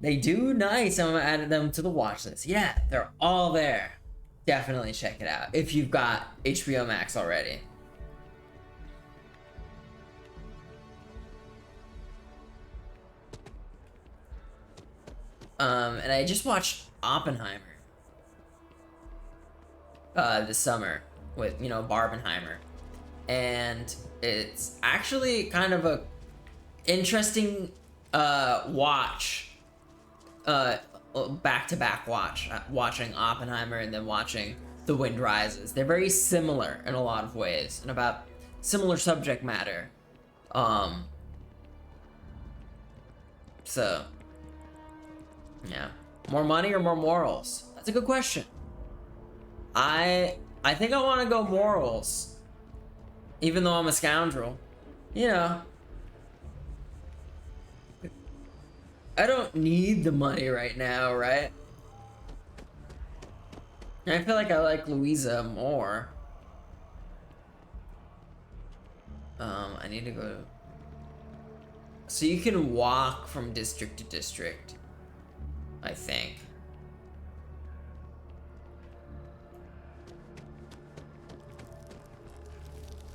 They do nice. I'm gonna add them to the watch list. Yeah, they're all there. Definitely check it out if you've got HBO Max already. And I just watched Oppenheimer this summer with, you know, Barbenheimer. And it's actually kind of a interesting watch. Back-to-back watch. Watching Oppenheimer and then watching The Wind Rises. They're very similar in a lot of ways and about similar subject matter. So yeah. More money or more morals? That's a good question. I think I want to go morals. Even though I'm a scoundrel. You know. I don't need the money right now, right? I feel like I like Louisa more. I need to go. So you can walk from district to district, I think.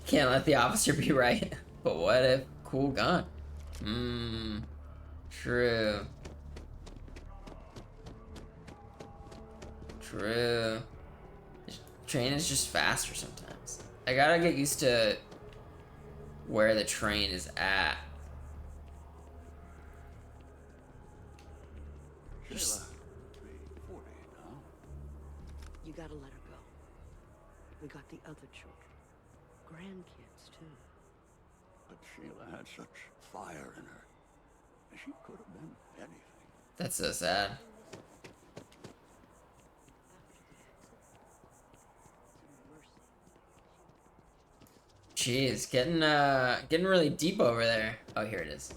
Can't let the officer be right. But what if? Cool gun. True. True. The train is just faster sometimes. I gotta get used to where the train is at. Sheila, 340 now. You gotta let her go. We got the other children. Grandkids, too. But Sheila had such fire in her. She could have been anything. That's so sad. Jeez, getting really deep over there. Oh, here it is.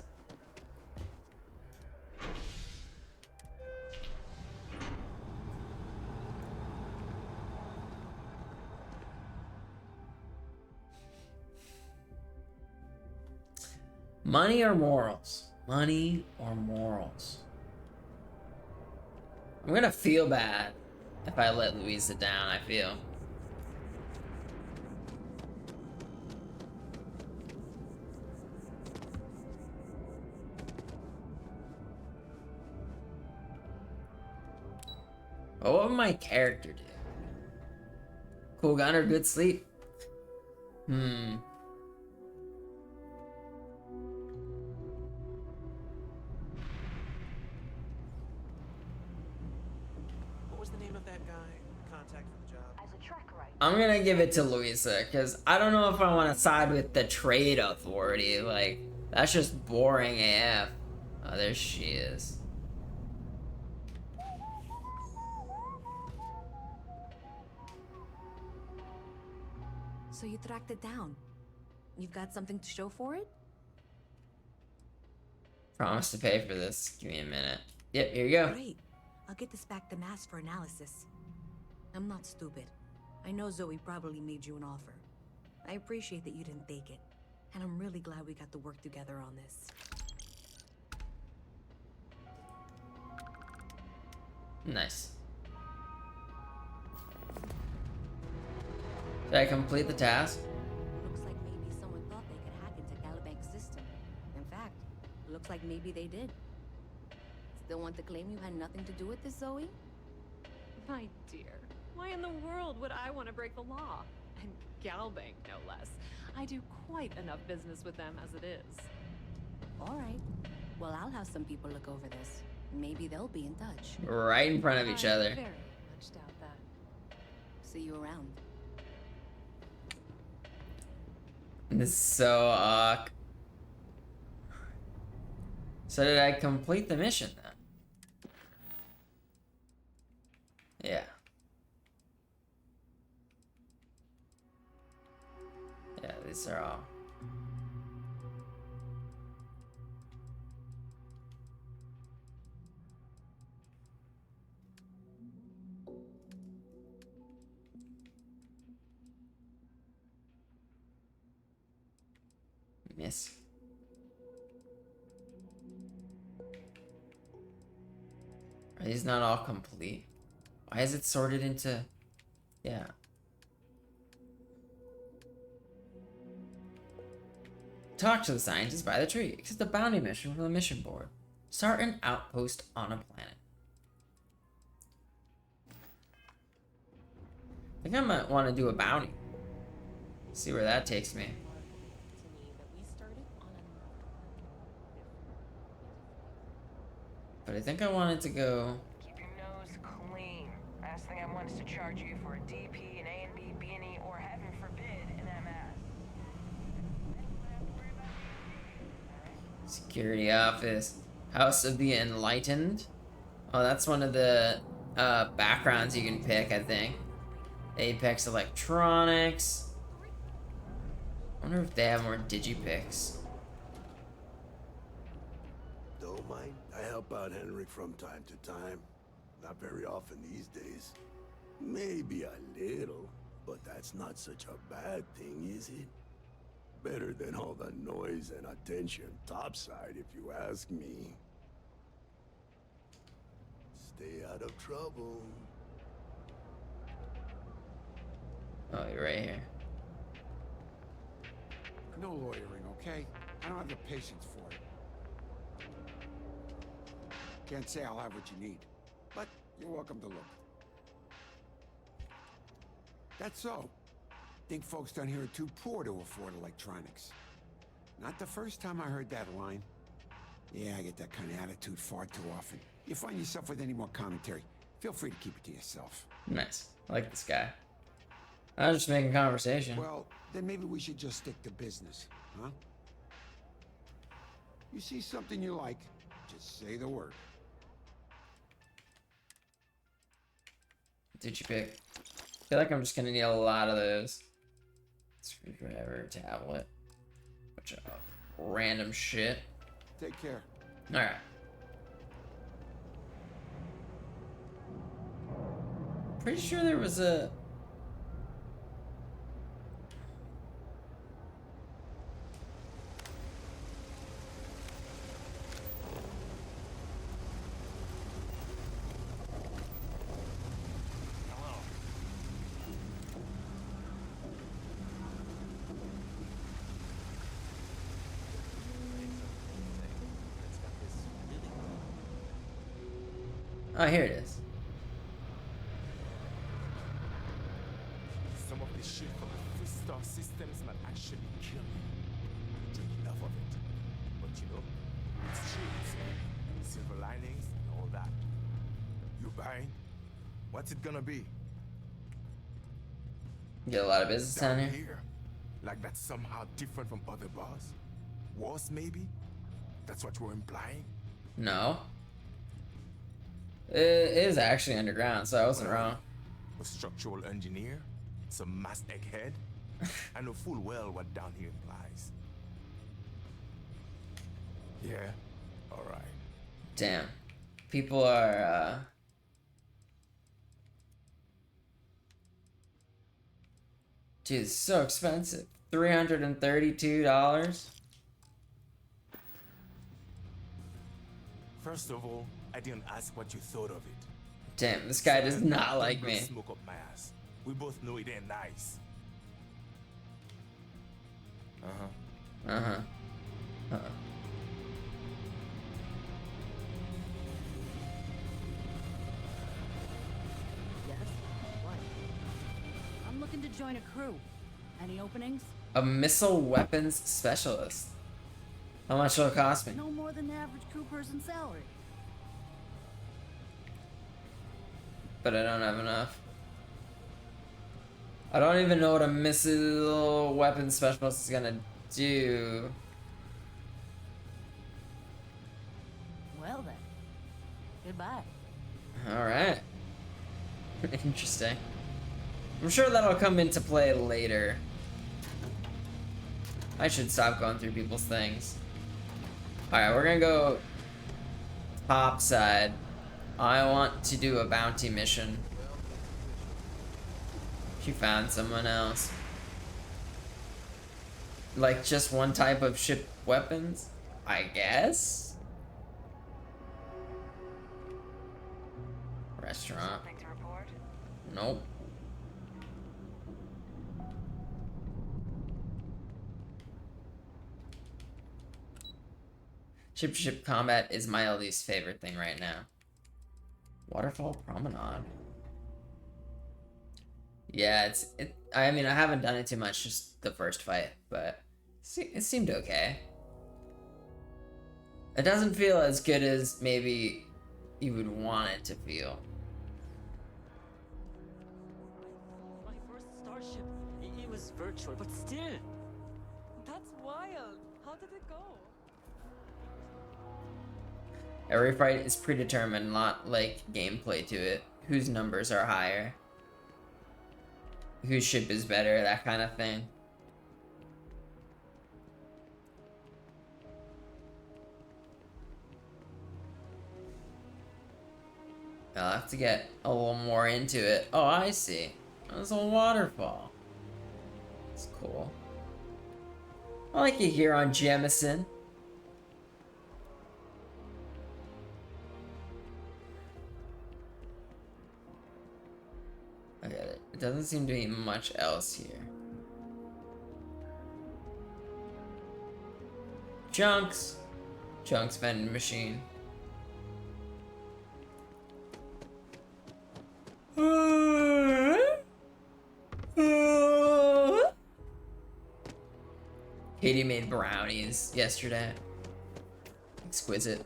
Money or morals? Money or morals? I'm gonna feel bad if I let Louisa down, I feel. What would my character do? Cool gun or good sleep? What was the name of that guy? Contact for the job. As a tracker agent. I'm gonna give it to Louisa, because I don't know if I want to side with the trade authority. Like, that's just boring AF. Oh, there she is. So you tracked it down. You've got something to show for it? Promise to pay for this. Give me a minute. Yep, here you go. Great. I'll get this back to Mass for analysis. I'm not stupid. I know Zoe probably made you an offer. I appreciate that you didn't take it. And I'm really glad we got to work together on this. Nice. Did I complete the task? Looks like maybe someone thought they could hack into Galabank's system. In fact, looks like maybe they did. Still want to claim you had nothing to do with this, Zoe? My dear, why in the world would I want to break the law? And Galbank, no less. I do quite enough business with them as it is. All right. Well, I'll have some people look over this. Maybe they'll be in touch. Right in front of each other. Very much doubt that. See you around. This is so So did I complete the mission then? Yeah. Yeah, these are all. Miss. Are these not all complete? Why is it sorted into... Yeah. Talk to the scientists by the tree. Accept a bounty mission from the mission board. Start an outpost on a planet. I think I might want to do a bounty. See where that takes me. But I think I wanted to go... Keep your nose clean. Last thing I want is to charge you for a DP, an A&B, B&E, or heaven forbid, an MS. Security office. House of the Enlightened. Oh, that's one of the backgrounds you can pick, I think. Apex Electronics. I wonder if they have more digipicks. Don't mind. I help out Henrik from time to time. Not very often these days. Maybe a little, but that's not such a bad thing, is it? Better than all the noise and attention topside, if you ask me. Stay out of trouble. Oh, you're right here. No lawyering, okay? I don't have the patience for it. Can't say I'll have what you need, but you're welcome to look. That's so. Think folks down here are too poor to afford electronics. Not the first time I heard that line. Yeah, I get that kind of attitude far too often. You find yourself with any more commentary, feel free to keep it to yourself. Nice. I like this guy. I was just making conversation. Well, then maybe we should just stick to business, huh? You see something you like, just say the word. Did you pick? I feel like I'm just gonna need a lot of those. Screwdriver, tablet, bunch of random shit. Take care. All right. Pretty sure there was a. Oh, here it is. Some of the shit from the First Star systems might actually kill you. Drink enough of it. But you know, it's cheap. Silver linings and all that. You buying? What's it gonna be? Get a lot of business down here. Like that's somehow different from other bars? Worse, maybe? That's what you're implying? No. It is actually underground, so I wasn't wrong. A structural engineer? Some mass egghead? I know full well what down here implies. Yeah, alright. Damn. People are, Dude, it's so expensive. $332? First of all, I didn't ask what you thought of it. Damn, this guy does not like me. Smoke up my ass. We both know it ain't nice. Uh-huh. Uh-huh. Uh-huh. Yes? What? I'm looking to join a crew. Any openings? A missile weapons specialist. How much will it cost me? No more than the average crew person salary. But I don't have enough. I don't even know what a missile weapon specialist is gonna do. Well then. Goodbye. Alright. Interesting. I'm sure that'll come into play later. I should stop going through people's things. Alright, we're gonna go top side. I want to do a bounty mission. She found someone else. Like just one type of ship weapons? I guess? Restaurant. Something to report? Nope. Ship-to-ship combat is my least favorite thing right now. Waterfall Promenade. Yeah, I mean, I haven't done it too much, just the first fight, but it seemed okay. It doesn't feel as good as maybe you would want it to feel. My first starship, it was virtual, but still. That's wild. How did it go? Every fight is predetermined, not like gameplay to it. Whose numbers are higher? Whose ship is better, that kind of thing. I'll have to get a little more into it. Oh, I see. There's a waterfall. It's cool. I like it here on Jemison. I get it. It doesn't seem to be much else here. Chunks! Chunks vending machine. Katie made brownies yesterday. Exquisite.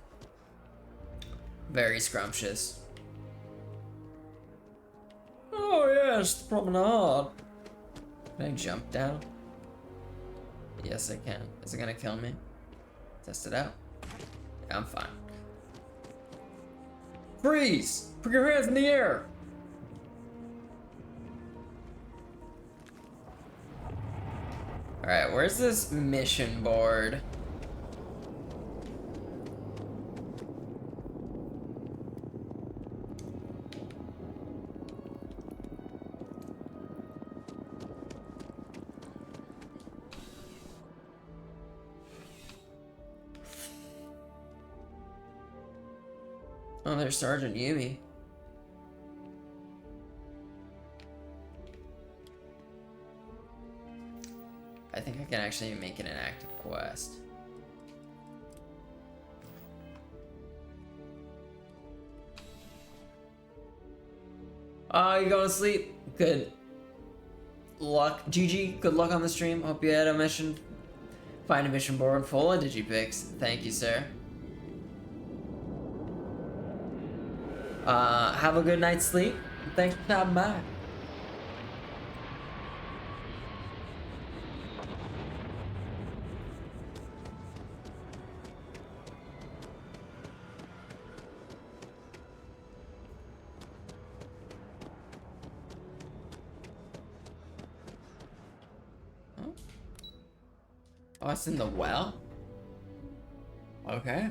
Very scrumptious. Oh yes, the promenade. Can I jump down? Yes, I can. Is it gonna kill me? Test it out. Yeah, I'm fine. Freeze! Put your hands in the air! Alright, where's this mission board? Oh, there's Sergeant Yumi. I think I can actually make it an active quest. Oh, you going to sleep? Good luck. GG, good luck on the stream. Hope you had a mission. Find a mission board full of digipicks. Thank you, sir. Have a good night's sleep. Thanks for stopping by. Oh, it's in the well? Okay.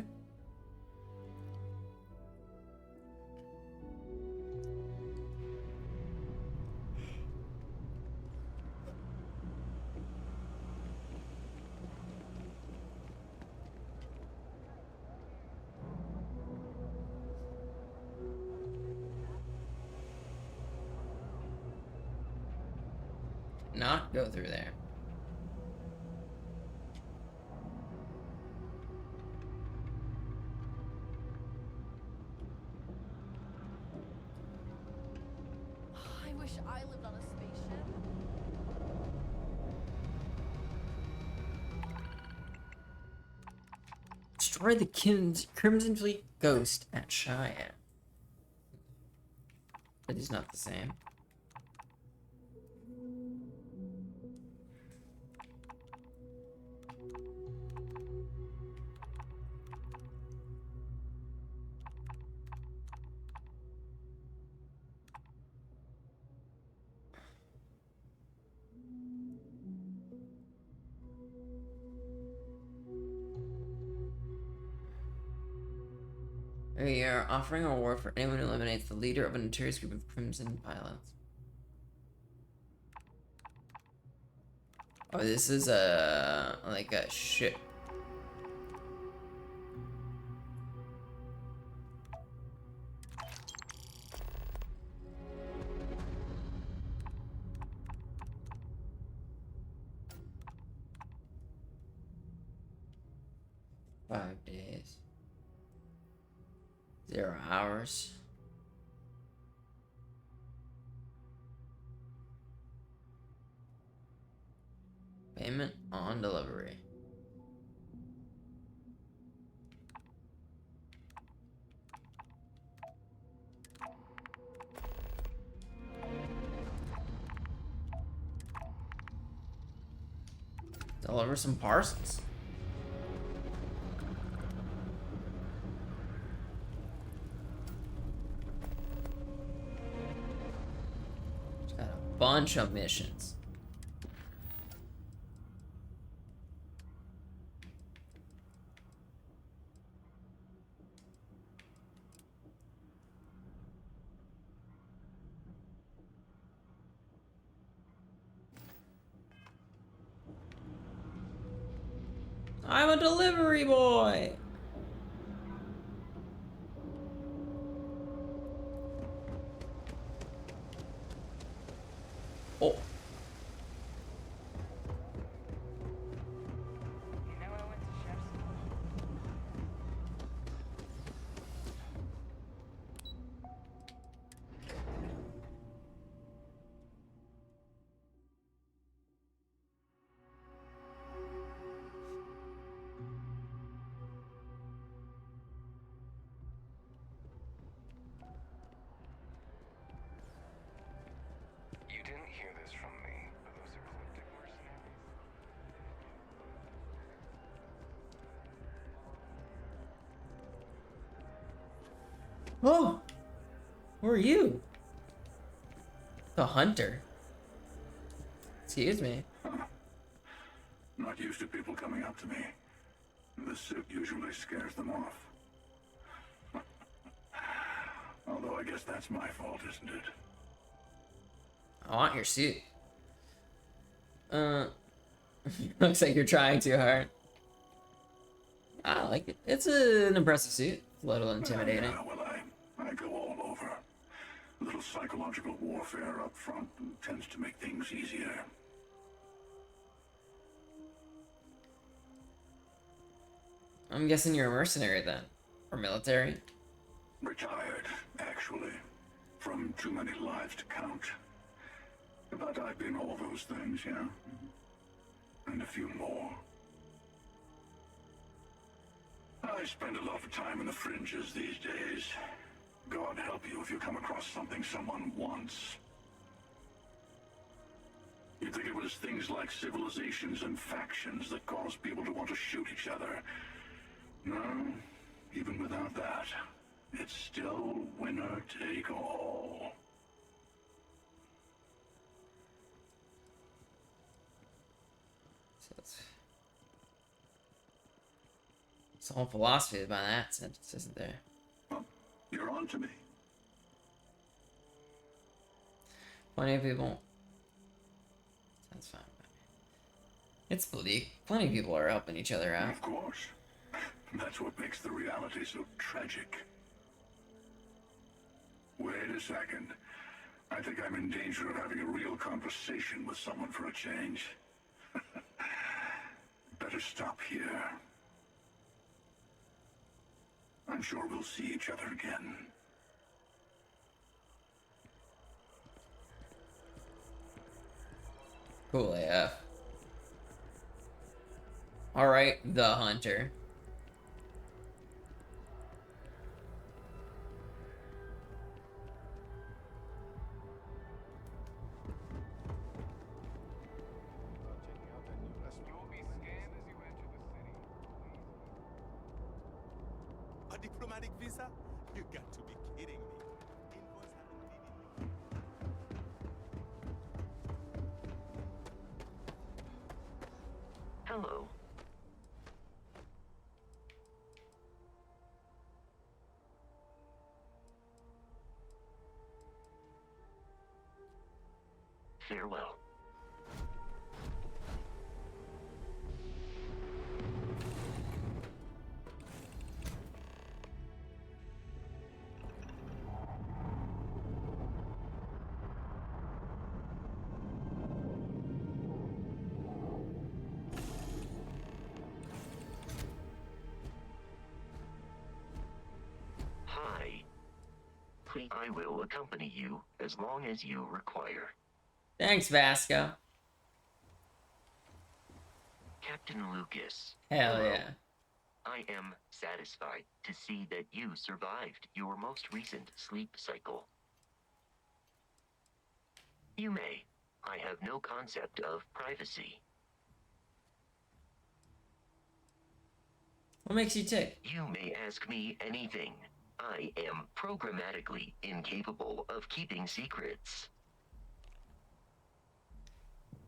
Not go through there. I wish I lived on a spaceship. Destroy the Crimson Fleet Ghost at Cheyenne. It is not the same. We are offering a reward for anyone who eliminates the leader of a notorious group of Crimson pilots. Oh, this is like a ship. Five days. 0 hours. Payment on delivery. Deliver some parcels. It's got a bunch of missions. I'm a delivery boy. Oh. You didn't hear this from me, but those eclectic mercenaries. Oh, who are you? The hunter. Excuse me. Not used to people coming up to me. The suit usually scares them off. Although I guess that's my fault, isn't it? I want your suit. Looks like you're trying too hard. I like it. It's an impressive suit. A little intimidating. Yeah, well, I go all over. A little psychological warfare up front tends to make things easier. I'm guessing you're a mercenary then. Or military. Retired, actually. From too many lives to count. But I've been all those things, yeah. And a few more. I spend a lot of time in the fringes these days. God help you if you come across something someone wants. You'd think it was things like civilizations and factions that cause people to want to shoot each other. No, even without that, it's still winner take all. So it's a whole philosophy about that sentence, isn't there? Well, you're on to me. Plenty of people. That's fine. It's bleak. Plenty of people are helping each other out. Of course. That's what makes the reality so tragic. Wait a second. I think I'm in danger of having a real conversation with someone for a change. Better stop here. I'm sure we'll see each other again. Cool AF. Alright, the hunter. A diplomatic visa? You got to be kidding me. Invoice haven't been in- Hello. Farewell. Hi. Please, I will accompany you as long as you require. Thanks, Vasco. Captain Lucas. Hell hello. yeah. I am satisfied to see that you survived your most recent sleep cycle. You may. I have no concept of privacy. What makes you tick? You may ask me anything. I am programmatically incapable of keeping secrets.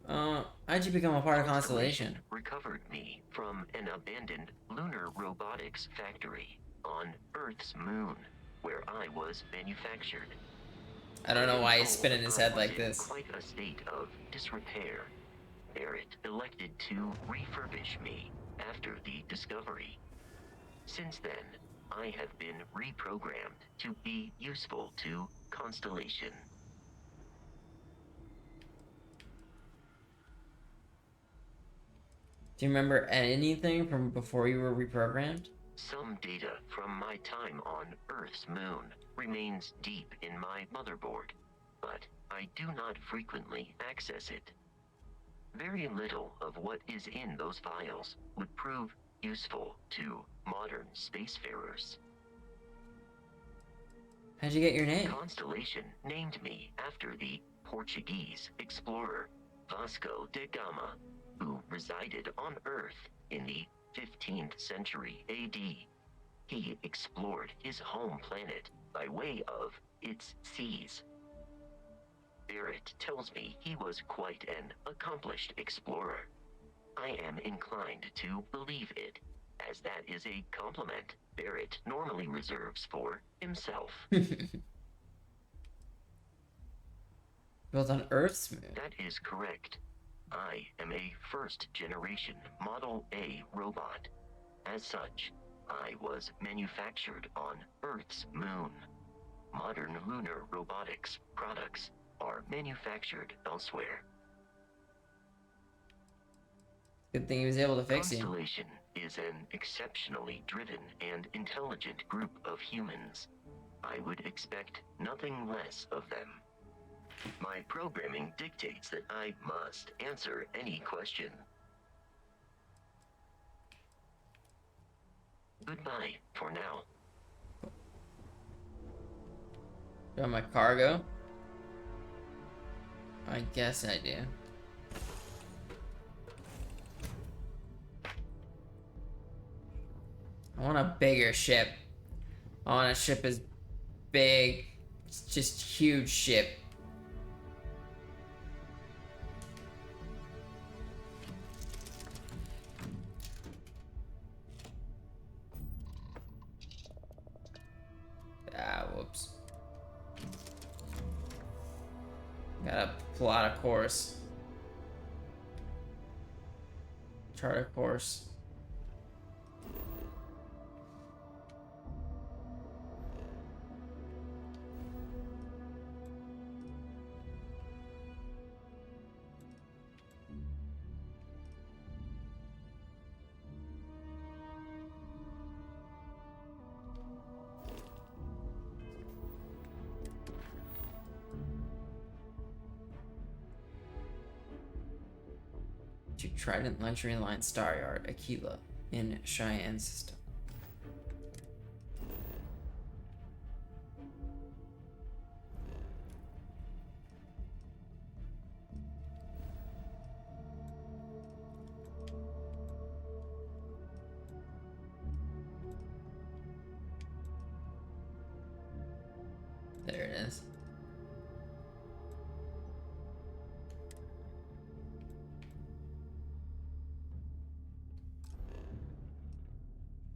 How'd you become a part of Constellation? Recovered me from an abandoned lunar robotics factory on Earth's moon, where I was manufactured. I don't know why he's spinning his head like In this. quite a state of disrepair. Barrett elected to refurbish me after the discovery. Since then, I have been reprogrammed to be useful to Constellation. Do you remember anything from before you were reprogrammed? Some data from my time on Earth's moon remains deep in my motherboard, but I do not frequently access it. Very little of what is in those files would prove useful to modern spacefarers. How'd you get your name? Constellation named me after the Portuguese explorer Vasco da Gama, who resided on Earth in the 15th century AD. He explored his home planet by way of its seas. Barrett tells me he was quite an accomplished explorer. I am inclined to believe it, as that is a compliment Barrett normally reserves for himself. Built on Earth's moon. That is correct. I am a first-generation Model A robot. As such, I was manufactured on Earth's moon. Modern lunar robotics products are manufactured elsewhere. Good thing he was able to fix you. Constellation is an exceptionally driven and intelligent group of humans. I would expect nothing less of them. My programming dictates that I must answer any question. Goodbye for now. Got my cargo? I guess I do. I want a bigger ship. I want a ship as big. It's just huge ship. Ah, whoops. Gotta plot a course. Chart a course. To Trident Luxury Line Star Yard, Aquila, in Cheyenne System. There it is.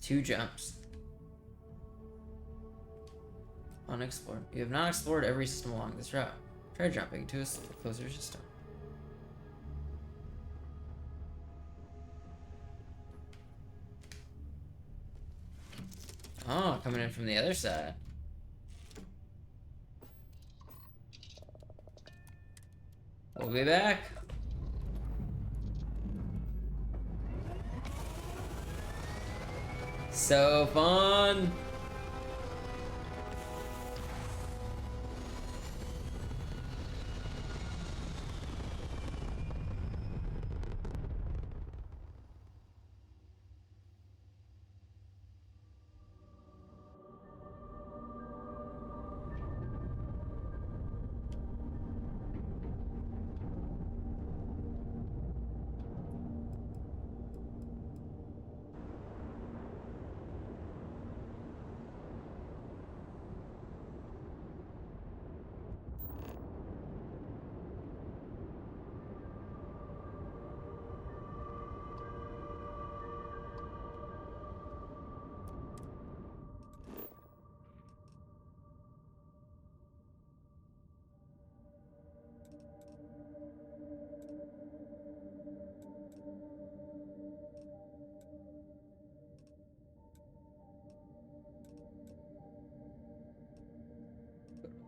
Two jumps. Unexplored. You have not explored every system along this route. Try jumping to a closer system. Oh, coming in from the other side. We'll be back. So fun.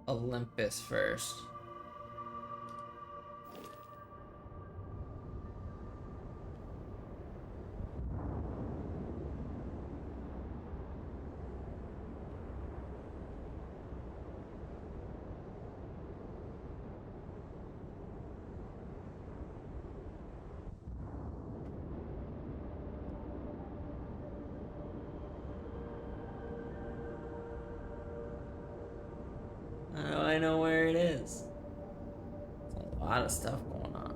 Olympus first. Oh, I know where it is. There's a lot of stuff going on.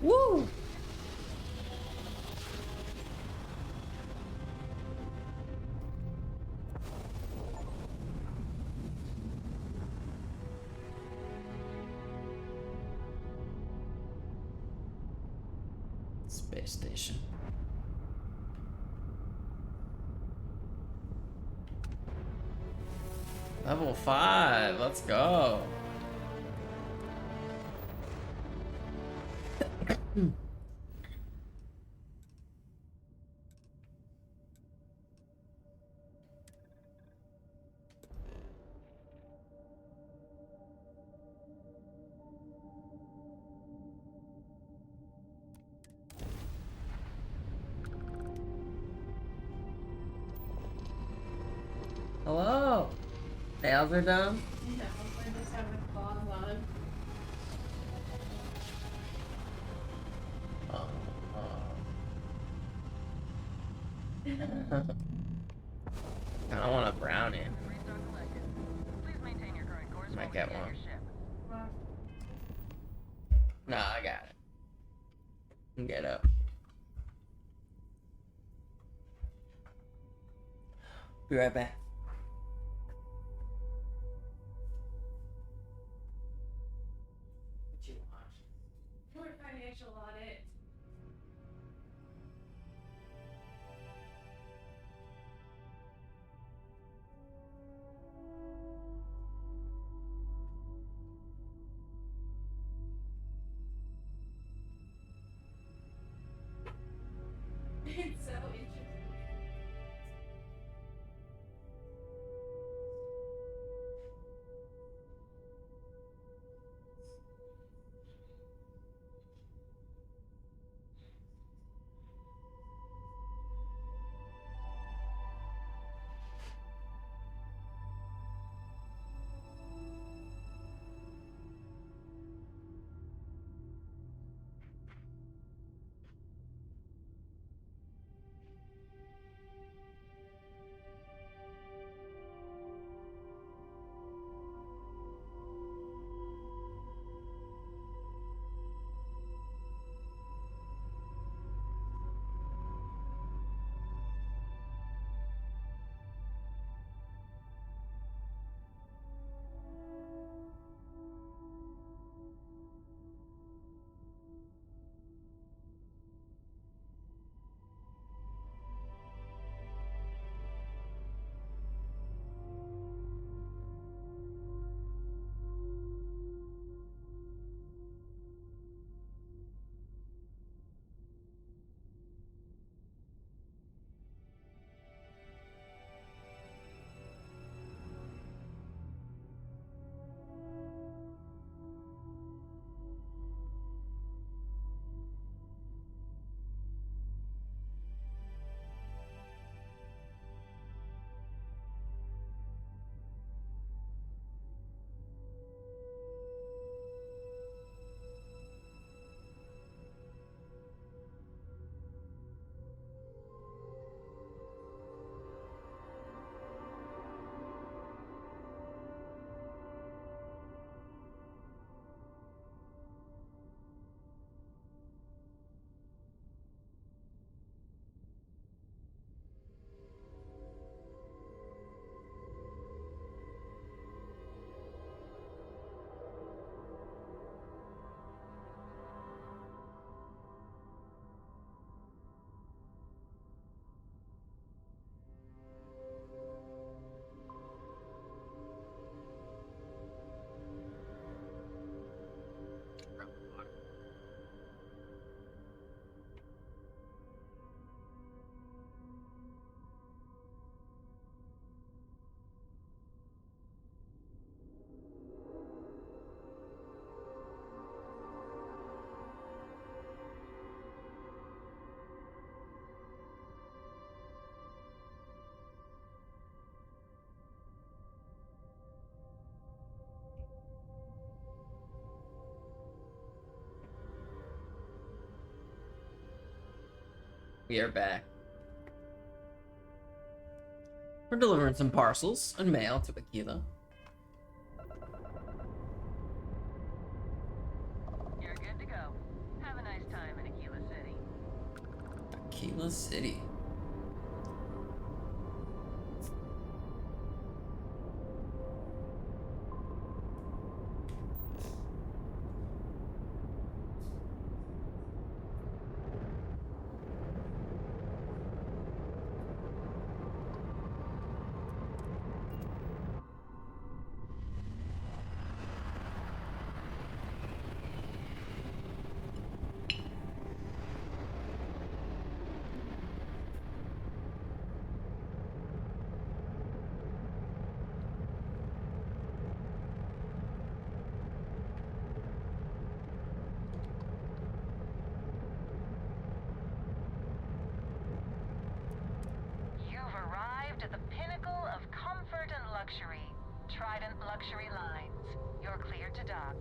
Woo! Space station. Level 5, let's go. Hello. Nails are done. No, I just have my claws on. I don't want a brownie. Might get one. Nah, I got it. Get up. Be right back. What you want? Poor financial audit. We are back. We're delivering some parcels and mail to Aquila. You're good to go. Have a nice time in Aquila City. Aquila City. You've arrived at the pinnacle of comfort and luxury. Trident Luxury Lines. You're cleared to dock.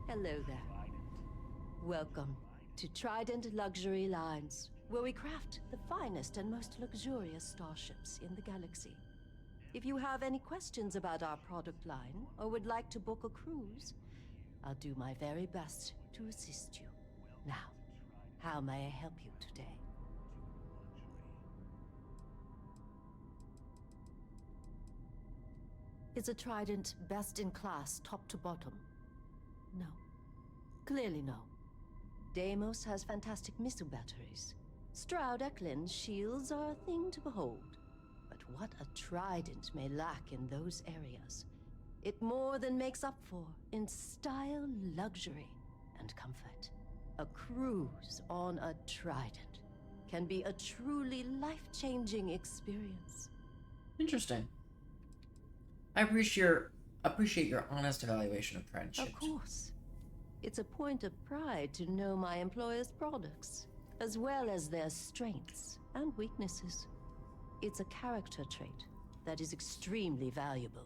Hello there. Welcome to Trident Luxury Lines, where we craft the finest and most luxurious starships in the galaxy. If you have any questions about our product line or would like to book a cruise, I'll do my very best to assist you. Now, how may I help you today? Is a Trident best in class, top to bottom? No. Clearly no. Deimos has fantastic missile batteries. Stroud Eklund's shields are a thing to behold. But what a Trident may lack in those areas, it more than makes up for in style, luxury, and comfort. A cruise on a Trident can be a truly life-changing experience. Interesting. I appreciate your honest evaluation of friendship. Of course. It's a point of pride to know my employer's products, as well as their strengths and weaknesses. It's a character trait that is extremely valuable.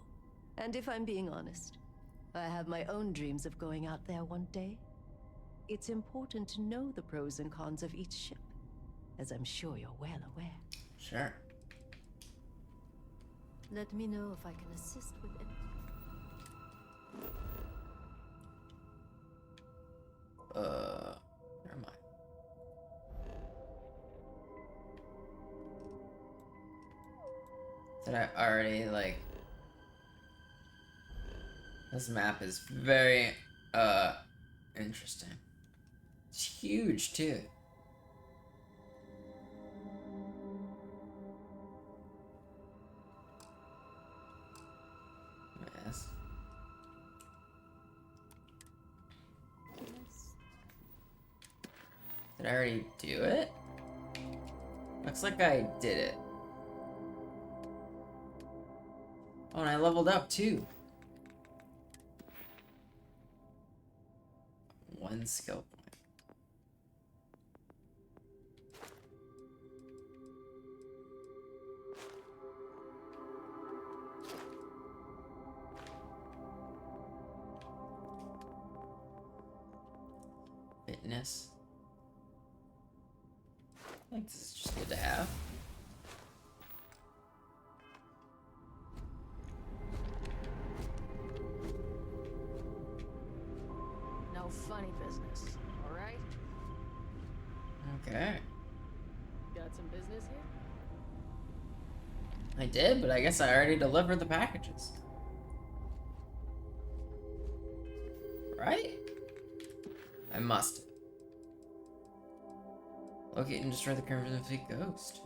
And if I'm being honest, I have my own dreams of going out there one day. It's important to know the pros and cons of each ship, as I'm sure you're well aware. Sure. Let me know if I can assist with anything. Never mind. Did I already, like... This map is very, interesting. It's huge, too. Yes. Did I already do it? Looks like I did it. Oh, and I leveled up too. 1 skill point. Fitness. I think this is just good to have. No funny business. Okay. Got some business here? I did, but I guess I already delivered the packages. Right? I must. Locate and destroy the Crimson Fleet Ghost.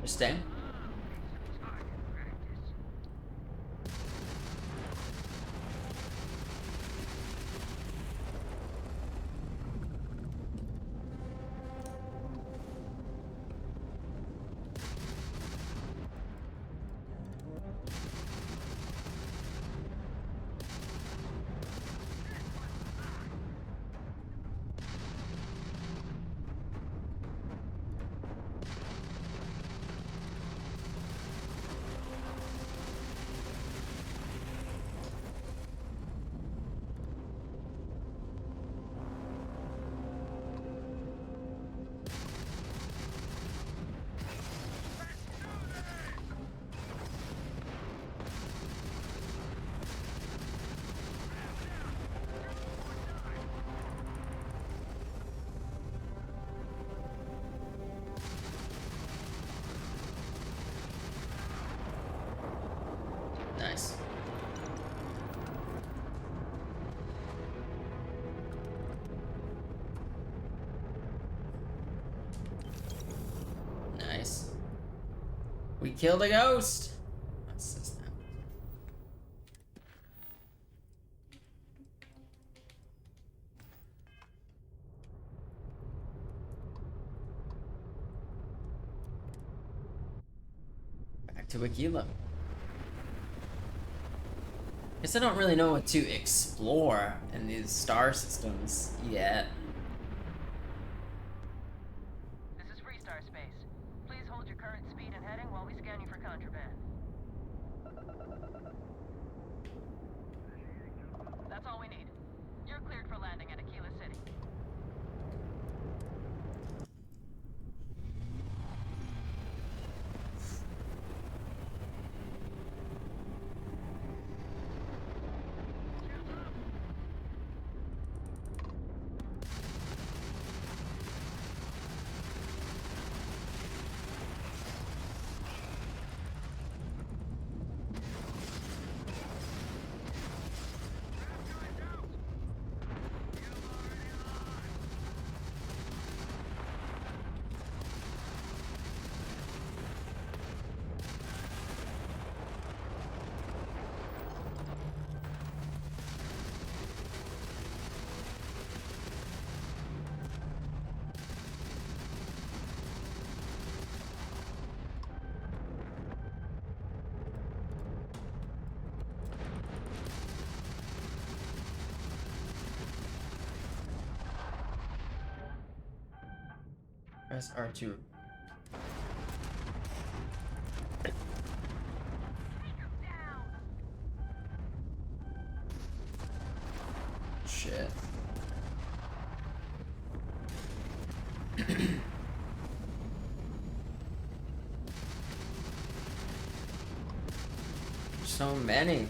Understand? Nice. Nice. We killed a ghost. What's this now? Back to Aquila. Guess I don't really know what to explore in these star systems yet. This is Freestar Space. Please hold your current speed and heading while we scan you for contraband. That's all we need. You're cleared for landing at Aquila City. Press R2. shit. So many.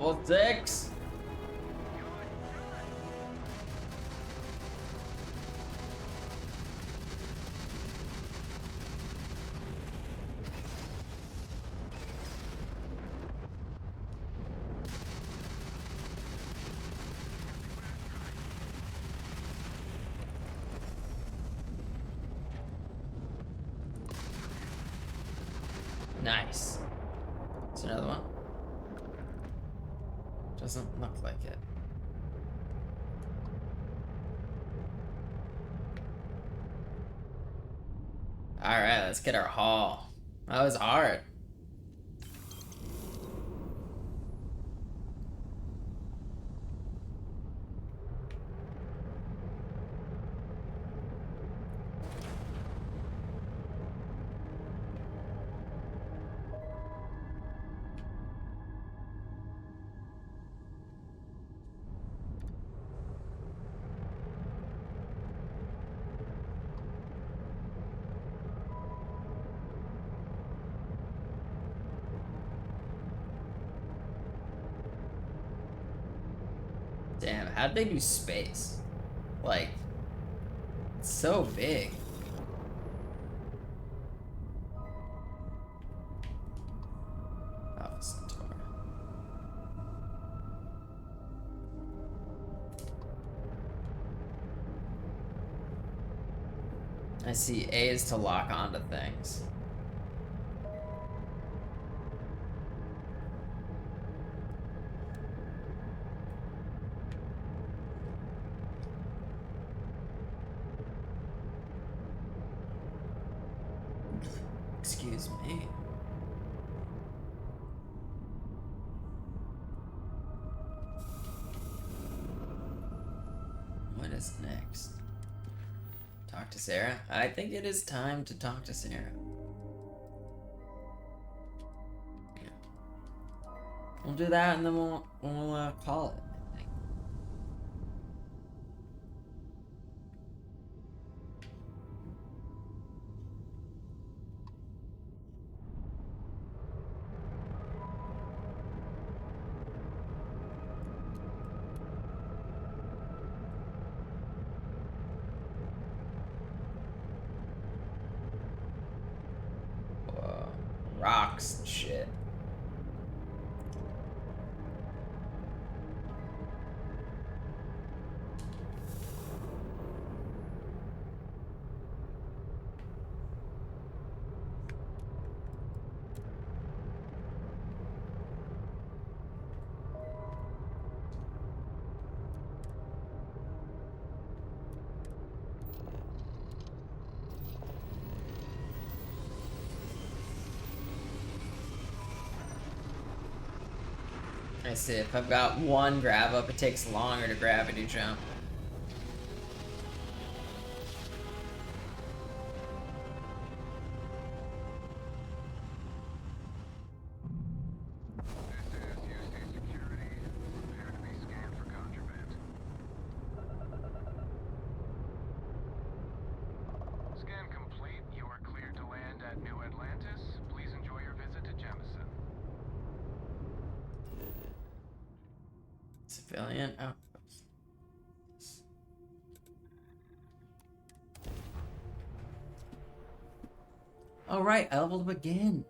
Level 6. Nice. It's another one. Doesn't look like it. Alright, let's get our haul. That was hard. Damn, how'd they do space? Like, it's so big. Alpha Centauri. I see A is to lock onto things. Excuse me. What is next? Talk to Sarah? I think it is time to talk to Sarah. Yeah. We'll do that and then we'll call it, I think. Whoa. Rocks and shit. I see, if I've got one grab up, it takes longer to gravity jump. Scan complete. You are cleared to land. Civilian outpost. All right, I leveled up again.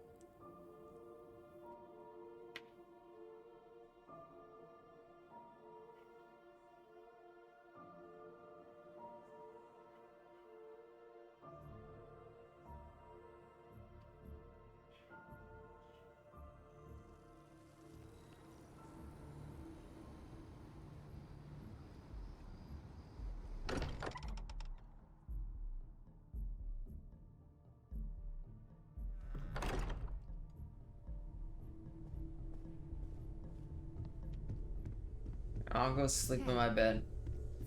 I'll go sleep in my bed.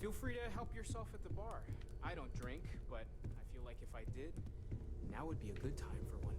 Feel free to help yourself at the bar. I don't drink, but I feel like if I did, now would be a good time for one.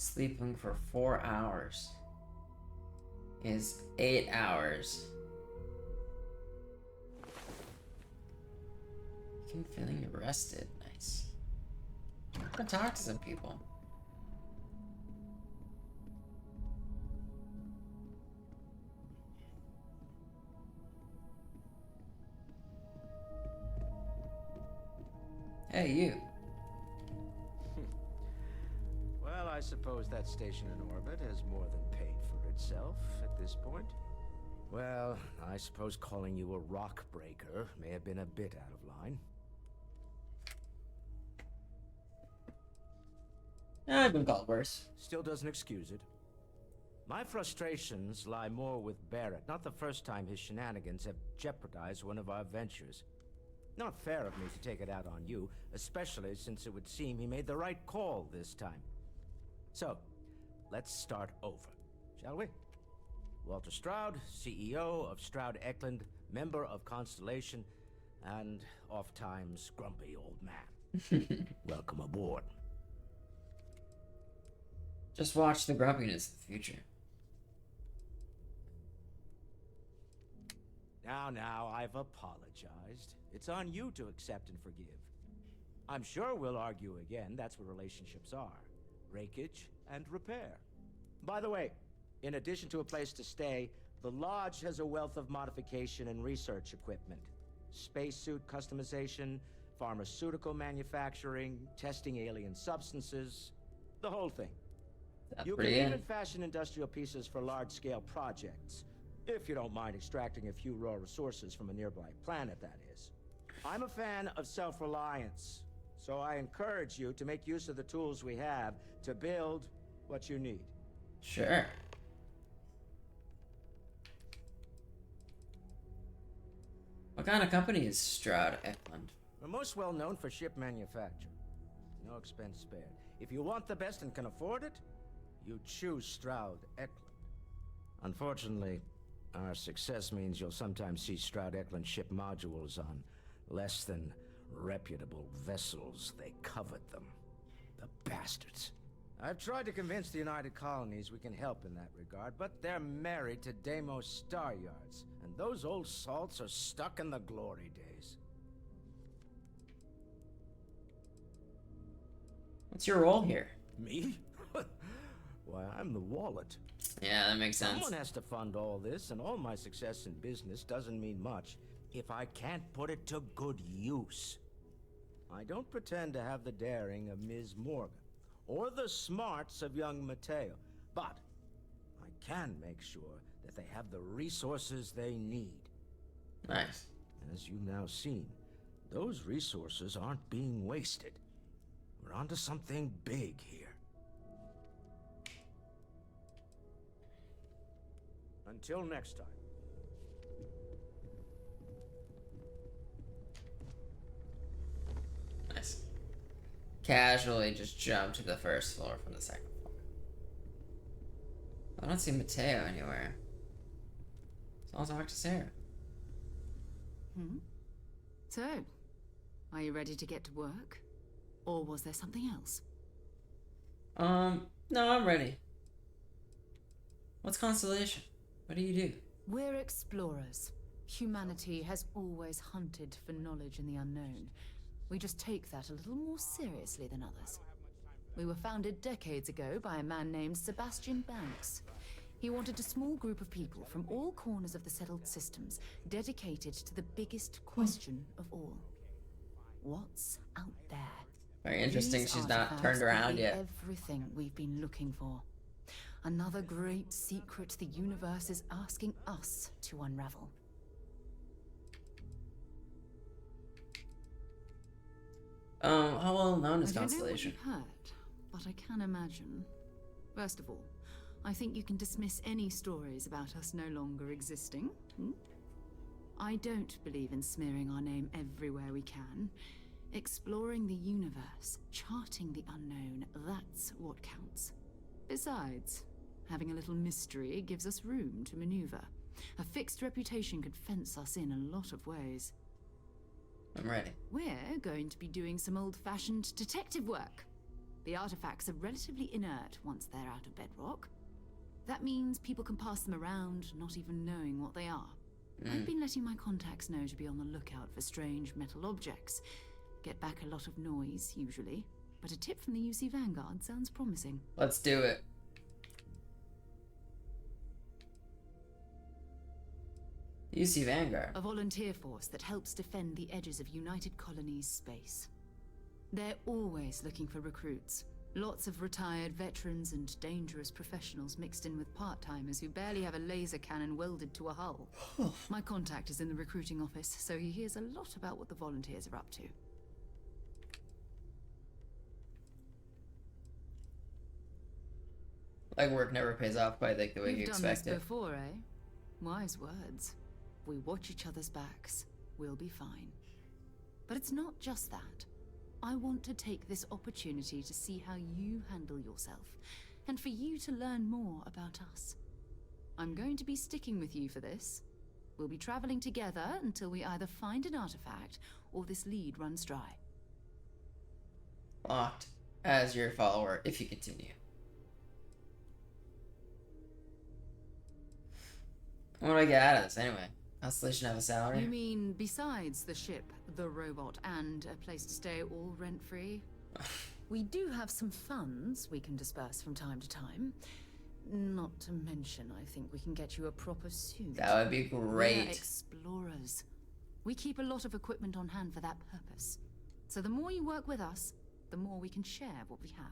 Sleeping for 4 hours is 8 hours. You can feeling rested. Nice. I'm gonna talk to some people. Hey, you. Well, I suppose that station in orbit has more than paid for itself at this point. Well, I suppose calling you a rock breaker may have been a bit out of line. I've been called worse. Still doesn't excuse it. My frustrations lie more with Barrett. Not the first time his shenanigans have jeopardized one of our ventures. Not fair of me to take it out on you, especially since it would seem he made the right call this time. So, let's start over, shall we? Walter Stroud, CEO of Stroud Eklund, member of Constellation, and oft-times grumpy old man. Welcome aboard. Just watch the grumpiness of the future. Now, I've apologized. It's on you to accept and forgive. I'm sure we'll argue again. That's what relationships are. Breakage and repair. By the way, in addition to a place to stay, the Lodge has a wealth of modification and research equipment. Spacesuit customization, pharmaceutical manufacturing, testing alien substances, the whole thing. You can even fashion industrial pieces for large-scale projects, if you don't mind extracting a few raw resources from a nearby planet, that is. I'm a fan of self-reliance, so I encourage you to make use of the tools we have to build what you need. Sure. What kind of company is Stroud Eklund? We're most well known for ship manufacture. No expense spared. If you want the best and can afford it, you choose Stroud Eklund. Unfortunately, our success means you'll sometimes see Stroud Eklund ship modules on less than reputable vessels. They covet them. The bastards. I've tried to convince the United Colonies we can help in that regard, but they're married to Deimos Star Yards, and those old salts are stuck in the glory days. What's your role here? Me? Why, I'm the wallet. Yeah, that makes sense. Someone has to fund all this, and all my success in business doesn't mean much if I can't put it to good use. I don't pretend to have the daring of Ms. Morgan, or the smarts of young Mateo, but I can make sure that they have the resources they need. Nice. As you've now seen, those resources aren't being wasted. We're onto something big here. Until next time. Nice. Casually just jump to the first floor from the second floor. I don't see Mateo anywhere. So I'll talk to Sarah. So, are you ready to get to work? Or was there something else? No, I'm ready. What's Constellation? What do you do? We're explorers. Humanity has always hunted for knowledge in the unknown. We just take that a little more seriously than others. We were founded decades ago by a man named Sebastian Banks. He wanted a small group of people from all corners of the settled systems dedicated to the biggest question of all. What's out there? Very interesting. These She's not artifacts turned could around be yet. Everything we've been looking for. Another great secret the universe is asking us to unravel. How well known is I don't Constellation? know what you've heard, but I can imagine. First of all, I think you can dismiss any stories about us no longer existing. I don't believe in smearing our name everywhere we can. Exploring the universe, charting the unknown, that's what counts. Besides, having a little mystery gives us room to maneuver. A fixed reputation could fence us in a lot of ways. I'm ready. We're going to be doing some old-fashioned detective work. The artifacts are relatively inert once they're out of bedrock. That means people can pass them around, not even knowing what they are. I've been letting my contacts know to be on the lookout for strange metal objects. Get back a lot of noise, usually. But a tip from the UC Vanguard sounds promising. Let's do it. UC Vanguard. A volunteer force that helps defend the edges of United Colonies space. They're always looking for recruits. Lots of retired veterans and dangerous professionals mixed in with part-timers who barely have a laser cannon welded to a hull. My contact is in the recruiting office, so he hears a lot about what the volunteers are up to. Like work never pays off quite like the way you You've done expect this it. before, eh? Wise words. If we watch each other's backs, we'll be fine. But it's not just that. I want to take this opportunity to see how you handle yourself, and for you to learn more about us. I'm going to be sticking with you for this. We'll be traveling together until we either find an artifact or this lead runs dry. Locked as your follower if you continue. What do I get out of this anyway? Constellation have a salary? You mean besides the ship, the robot, and a place to stay all rent-free? We do have some funds we can disperse from time to time. Not to mention, I think we can get you a proper suit. That would be great. We're explorers. We keep a lot of equipment on hand for that purpose. So the more you work with us, the more we can share what we have.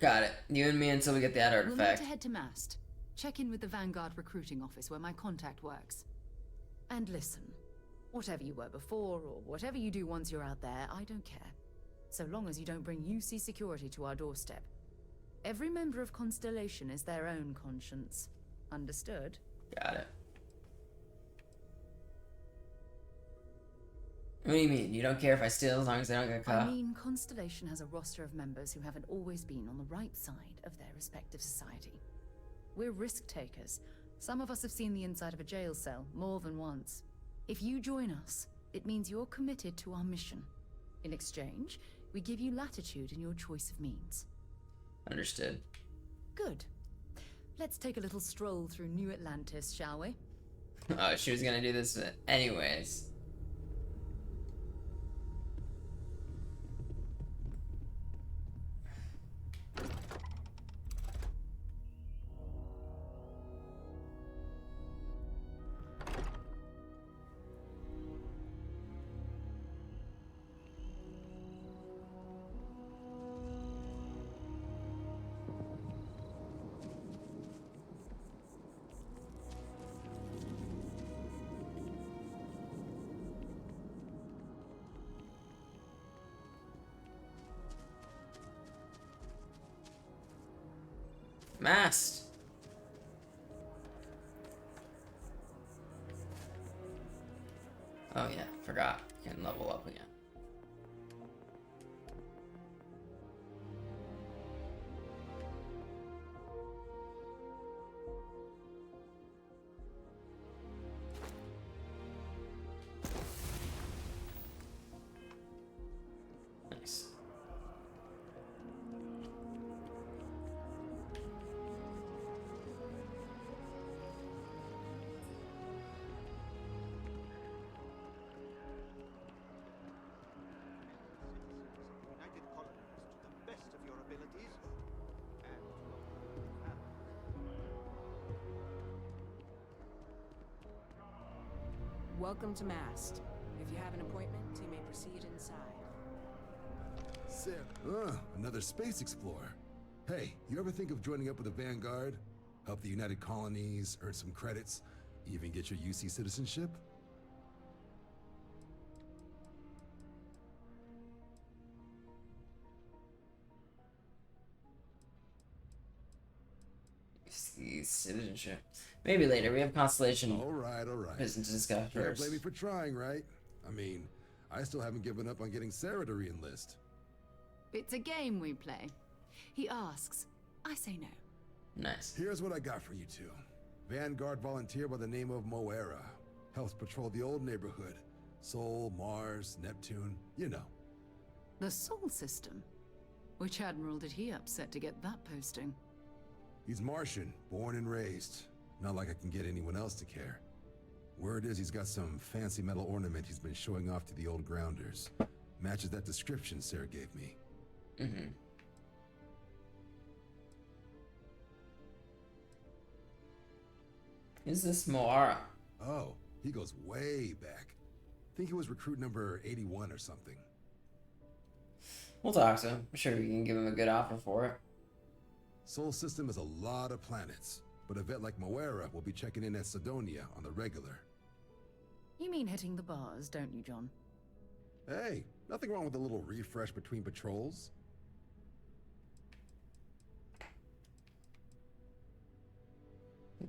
Got it. You and me until we get that We'll need artifact. to head to Mast. Check in with the Vanguard recruiting office where my contact works. And listen, whatever you were before or whatever you do once you're out there, I don't care. So long as you don't bring UC security to our doorstep. Every member of Constellation is their own conscience. Understood? Got it. What do you mean? You don't care if I steal as long as I don't get caught? I mean, Constellation has a roster of members who haven't always been on the right side of their respective society. We're risk takers. Some of us have seen the inside of a jail cell more than once. If you join us, it means you're committed to our mission. In exchange, we give you latitude in your choice of means. Understood. Good. Let's take a little stroll through New Atlantis, shall we? Oh, she was gonna do this anyways. Mast. Oh yeah, forgot. Can level up again. Welcome to Mast. If you have an appointment, you may proceed inside. Another space explorer. Hey, you ever think of joining up with the Vanguard? Help the United Colonies, earn some credits, even get your UC citizenship? UC citizenship. Maybe later. We have Constellation. All right. Business to discuss Can't first. blame me for trying, right? I mean, I still haven't given up on getting Sarah to re-enlist. It's a game we play. He asks, I say no. Nice. Here's what I got for you two. Vanguard volunteer by the name of Moera. Helps patrol the old neighborhood. Sol, Mars, Neptune, you know. The Sol system? Which admiral did he upset to get that posting? He's Martian, born and raised. Not like I can get anyone else to care. Word is he's got some fancy metal ornament he's been showing off to the old grounders. Matches that description Sarah gave me. Mm-hmm. Is this Moara? Oh, he goes way back. Think he was recruit number 81 or something. We'll talk to him. I'm sure we can give him a good offer for it. Sol system is a lot of planets, but a vet like Moera will be checking in at Sidonia on the regular. You mean hitting the bars, don't you, John? Hey, nothing wrong with a little refresh between patrols.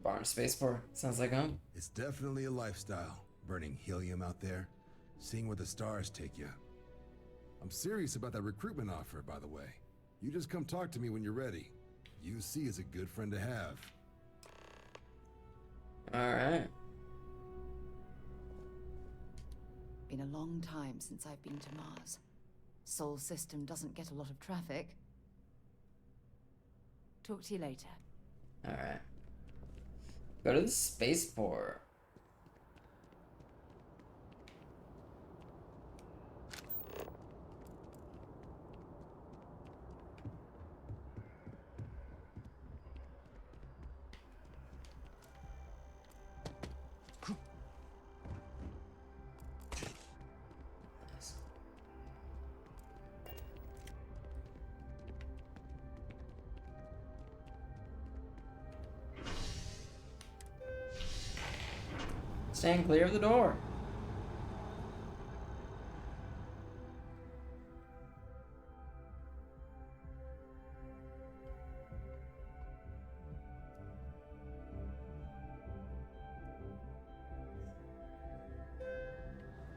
Bar spaceport. Sounds like home. It's definitely a lifestyle, burning helium out there, seeing where the stars take you. I'm serious about that recruitment offer, by the way. You just come talk to me when you're ready. UC is a good friend to have. Alright. Been a long time since I've been to Mars. Sol system doesn't get a lot of traffic. Talk to you later. Alright. Go to the spaceport. Stand clear of the door.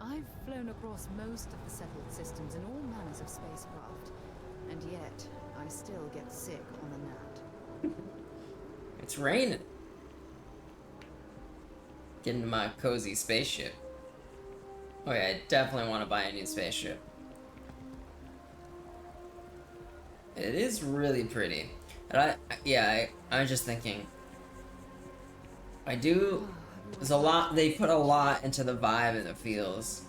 I've flown across most of the settled systems in all manners of spacecraft, and yet I still get sick on a gnat. It's raining. Get into my cozy spaceship. Oh yeah, I definitely want to buy a new spaceship. It is really pretty. And I was just thinking. There's a lot, they put a lot into the vibe and the feels.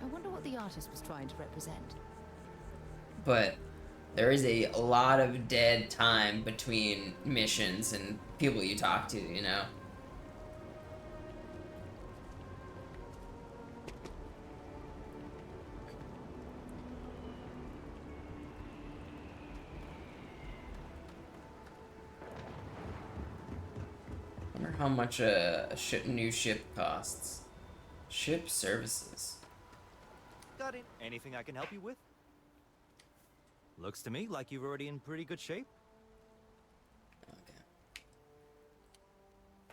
I wonder what the artist was trying to represent. But there is a lot of dead time between missions and people you talk to, you know? Wonder how much a new ship costs. Ship services. Got it. Anything I can help you with? Looks to me like you're already in pretty good shape.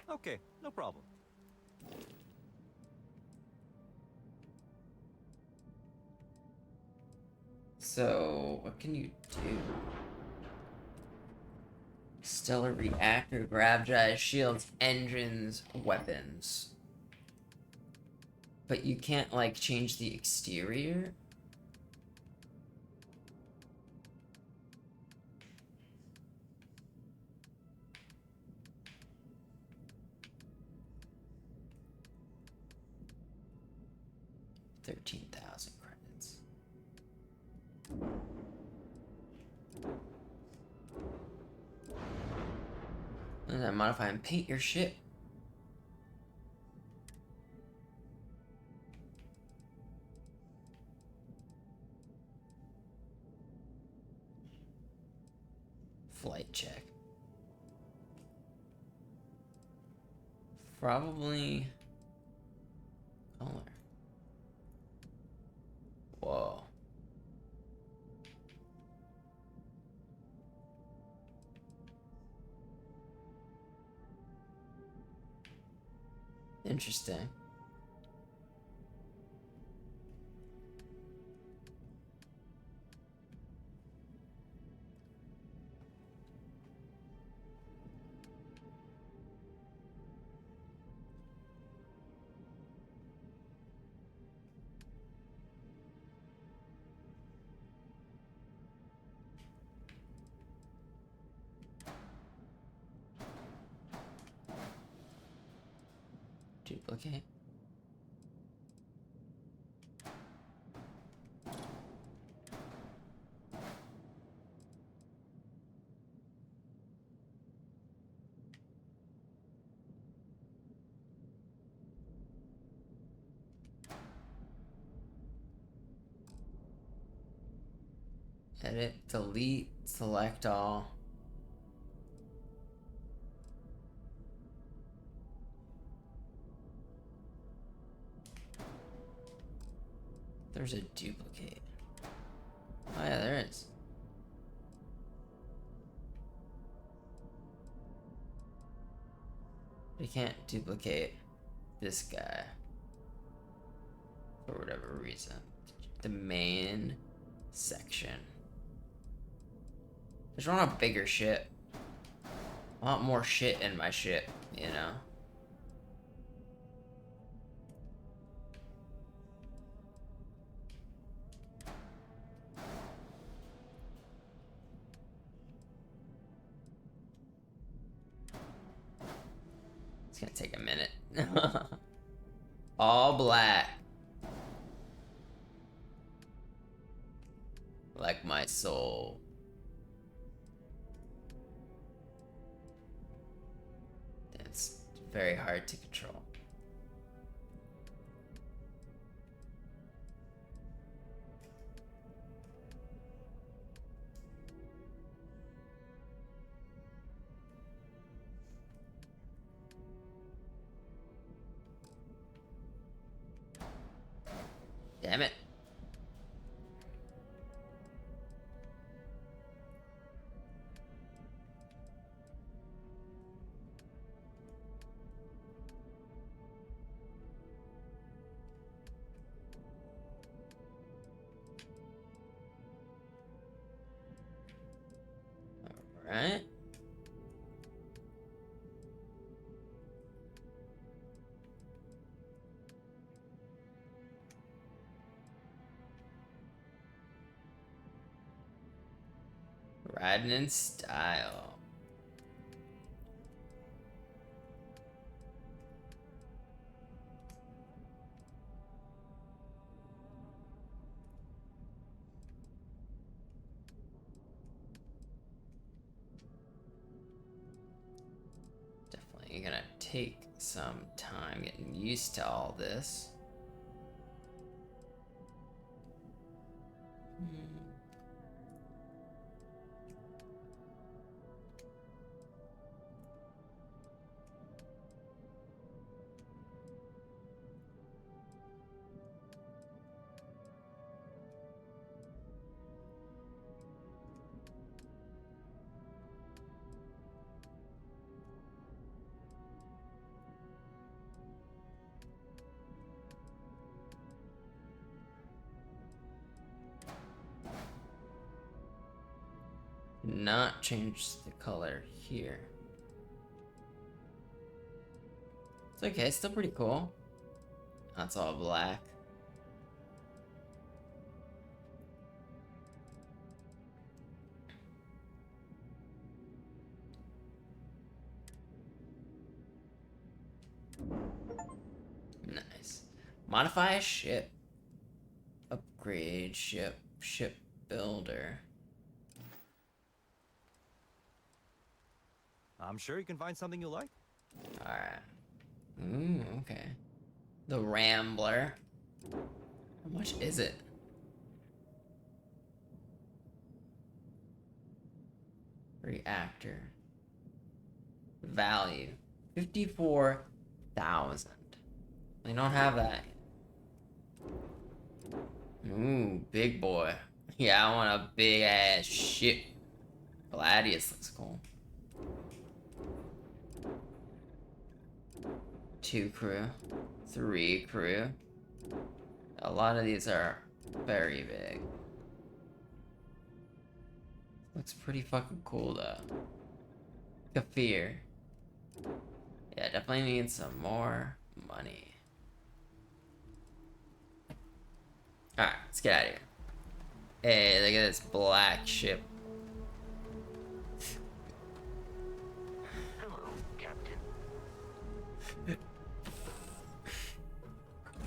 Okay, no problem. So, what can you do? Stellar reactor, grab drive, shields, engines, weapons. But you can't, like, change the exterior? $13,000 credits. And then modify and paint your ship. Flight check. Probably color. Whoa. Interesting. Duplicate. Edit, delete, select all. There's a duplicate. Oh yeah, there is. We can't duplicate this guy for whatever reason. The main section. I just want a bigger ship. I want more shit in my ship, you know? It's gonna take a minute. All black. Like my soul. It's very hard to control. Damn it. All right. Riding in style. Definitely gonna take some time getting used to all this. Not change the color here. It's okay, it's still pretty cool. That's all black. Nice. Modify a ship. Upgrade ship. Ship builder. I'm sure you can find something you like. Alright. Ooh, okay. The Rambler. How much is it? Reactor. Value 54,000. They don't have that. Ooh, big boy. Yeah, I want a big ass ship. Gladius looks cool. 2 crew. 3 crew. A lot of these are very big. Looks pretty fucking cool though. Kafir. Yeah, definitely need some more money. Alright, let's get out of here. Hey, look at this black ship. Hello, Captain.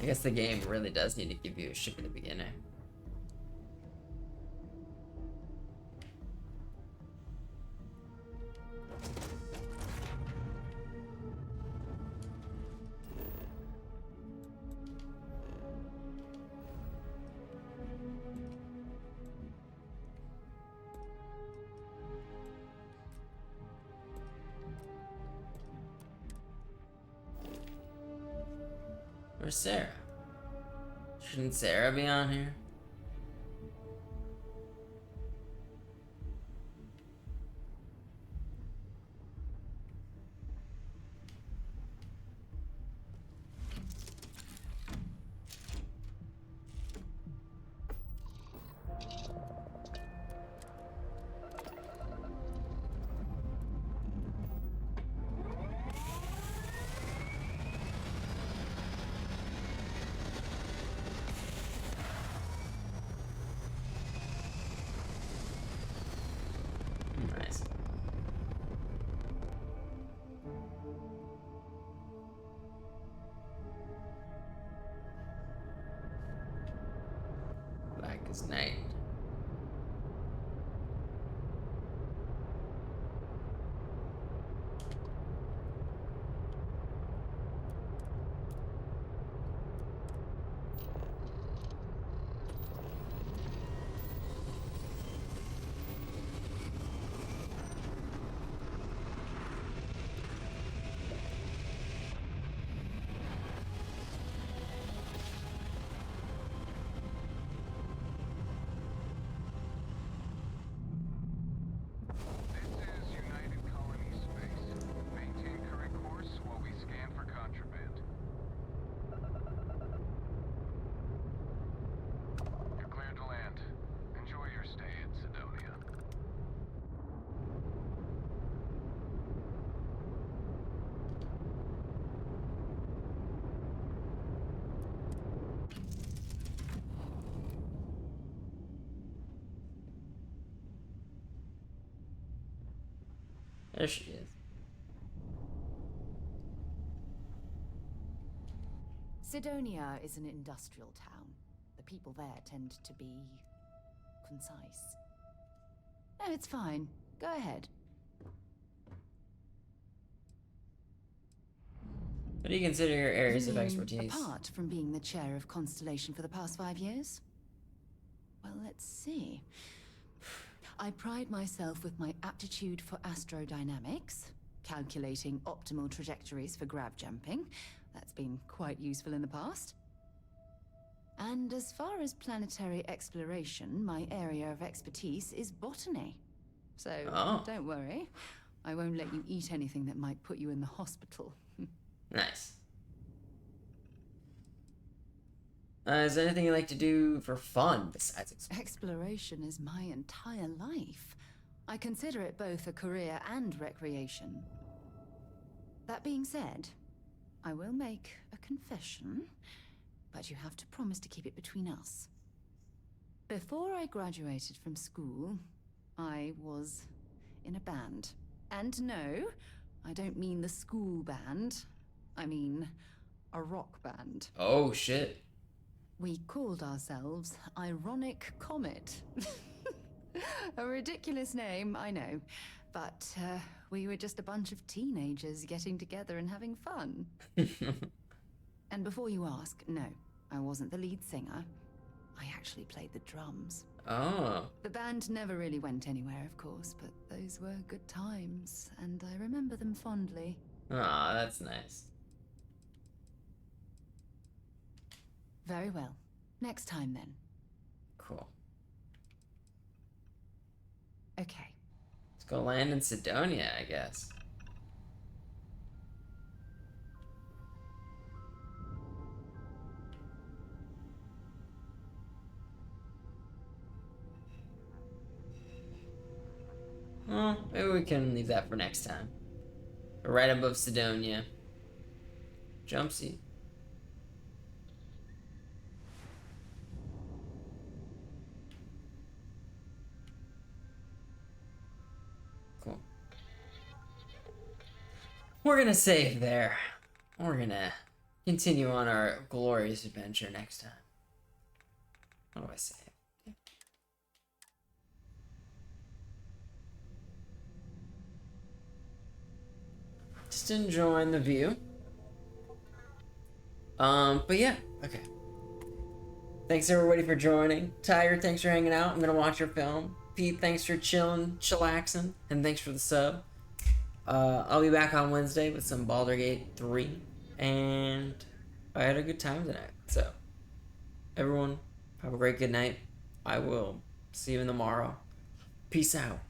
I guess the game really does need to give you a ship in the beginning. Where's Sarah? Shouldn't Sarah be on here? Nice. Black is night. There she is. Sidonia is an industrial town. The people there tend to be concise. No, it's fine. Go ahead. What do you consider your areas of You mean expertise? apart from being the chair of Constellation for the past 5 years? Well, let's see. I pride myself with my aptitude for astrodynamics, calculating optimal trajectories for grav jumping. That's been quite useful in the past. And as far as planetary exploration, my area of expertise is botany. So don't worry, I won't let you eat anything that might put you in the hospital. Nice. Is there anything you like to do for fun besides Exploration is my entire life. I consider it both a career and recreation. That being said, I will make a confession, but you have to promise to keep it between us. Before I graduated from school, I was in a band. And no, I don't mean the school band. I mean a rock band. Oh, shit. We called ourselves Ironic Comet. A ridiculous name, I know. But we were just a bunch of teenagers getting together and having fun. And before you ask, no, I wasn't the lead singer. I actually played the drums. Oh. The band never really went anywhere, of course, but those were good times, and I remember them fondly. Aw, that's nice. Very well. Next time, then. Cool. Okay. Let's go land in Sidonia, I guess. Well, maybe we can leave that for next time. We're right above Sidonia. Jump seat. Cool. We're gonna save there. We're gonna continue on our glorious adventure next time. What do I say? Just enjoying the view. But yeah, okay. Thanks everybody for joining. Tiger, thanks for hanging out. I'm gonna watch your film. Pete, thanks for chilling, chillaxing, and thanks for the sub. I'll be back on Wednesday with some Baldur's Gate 3, and I had a good time tonight. So, everyone, have a great good night. I will see you tomorrow. Peace out.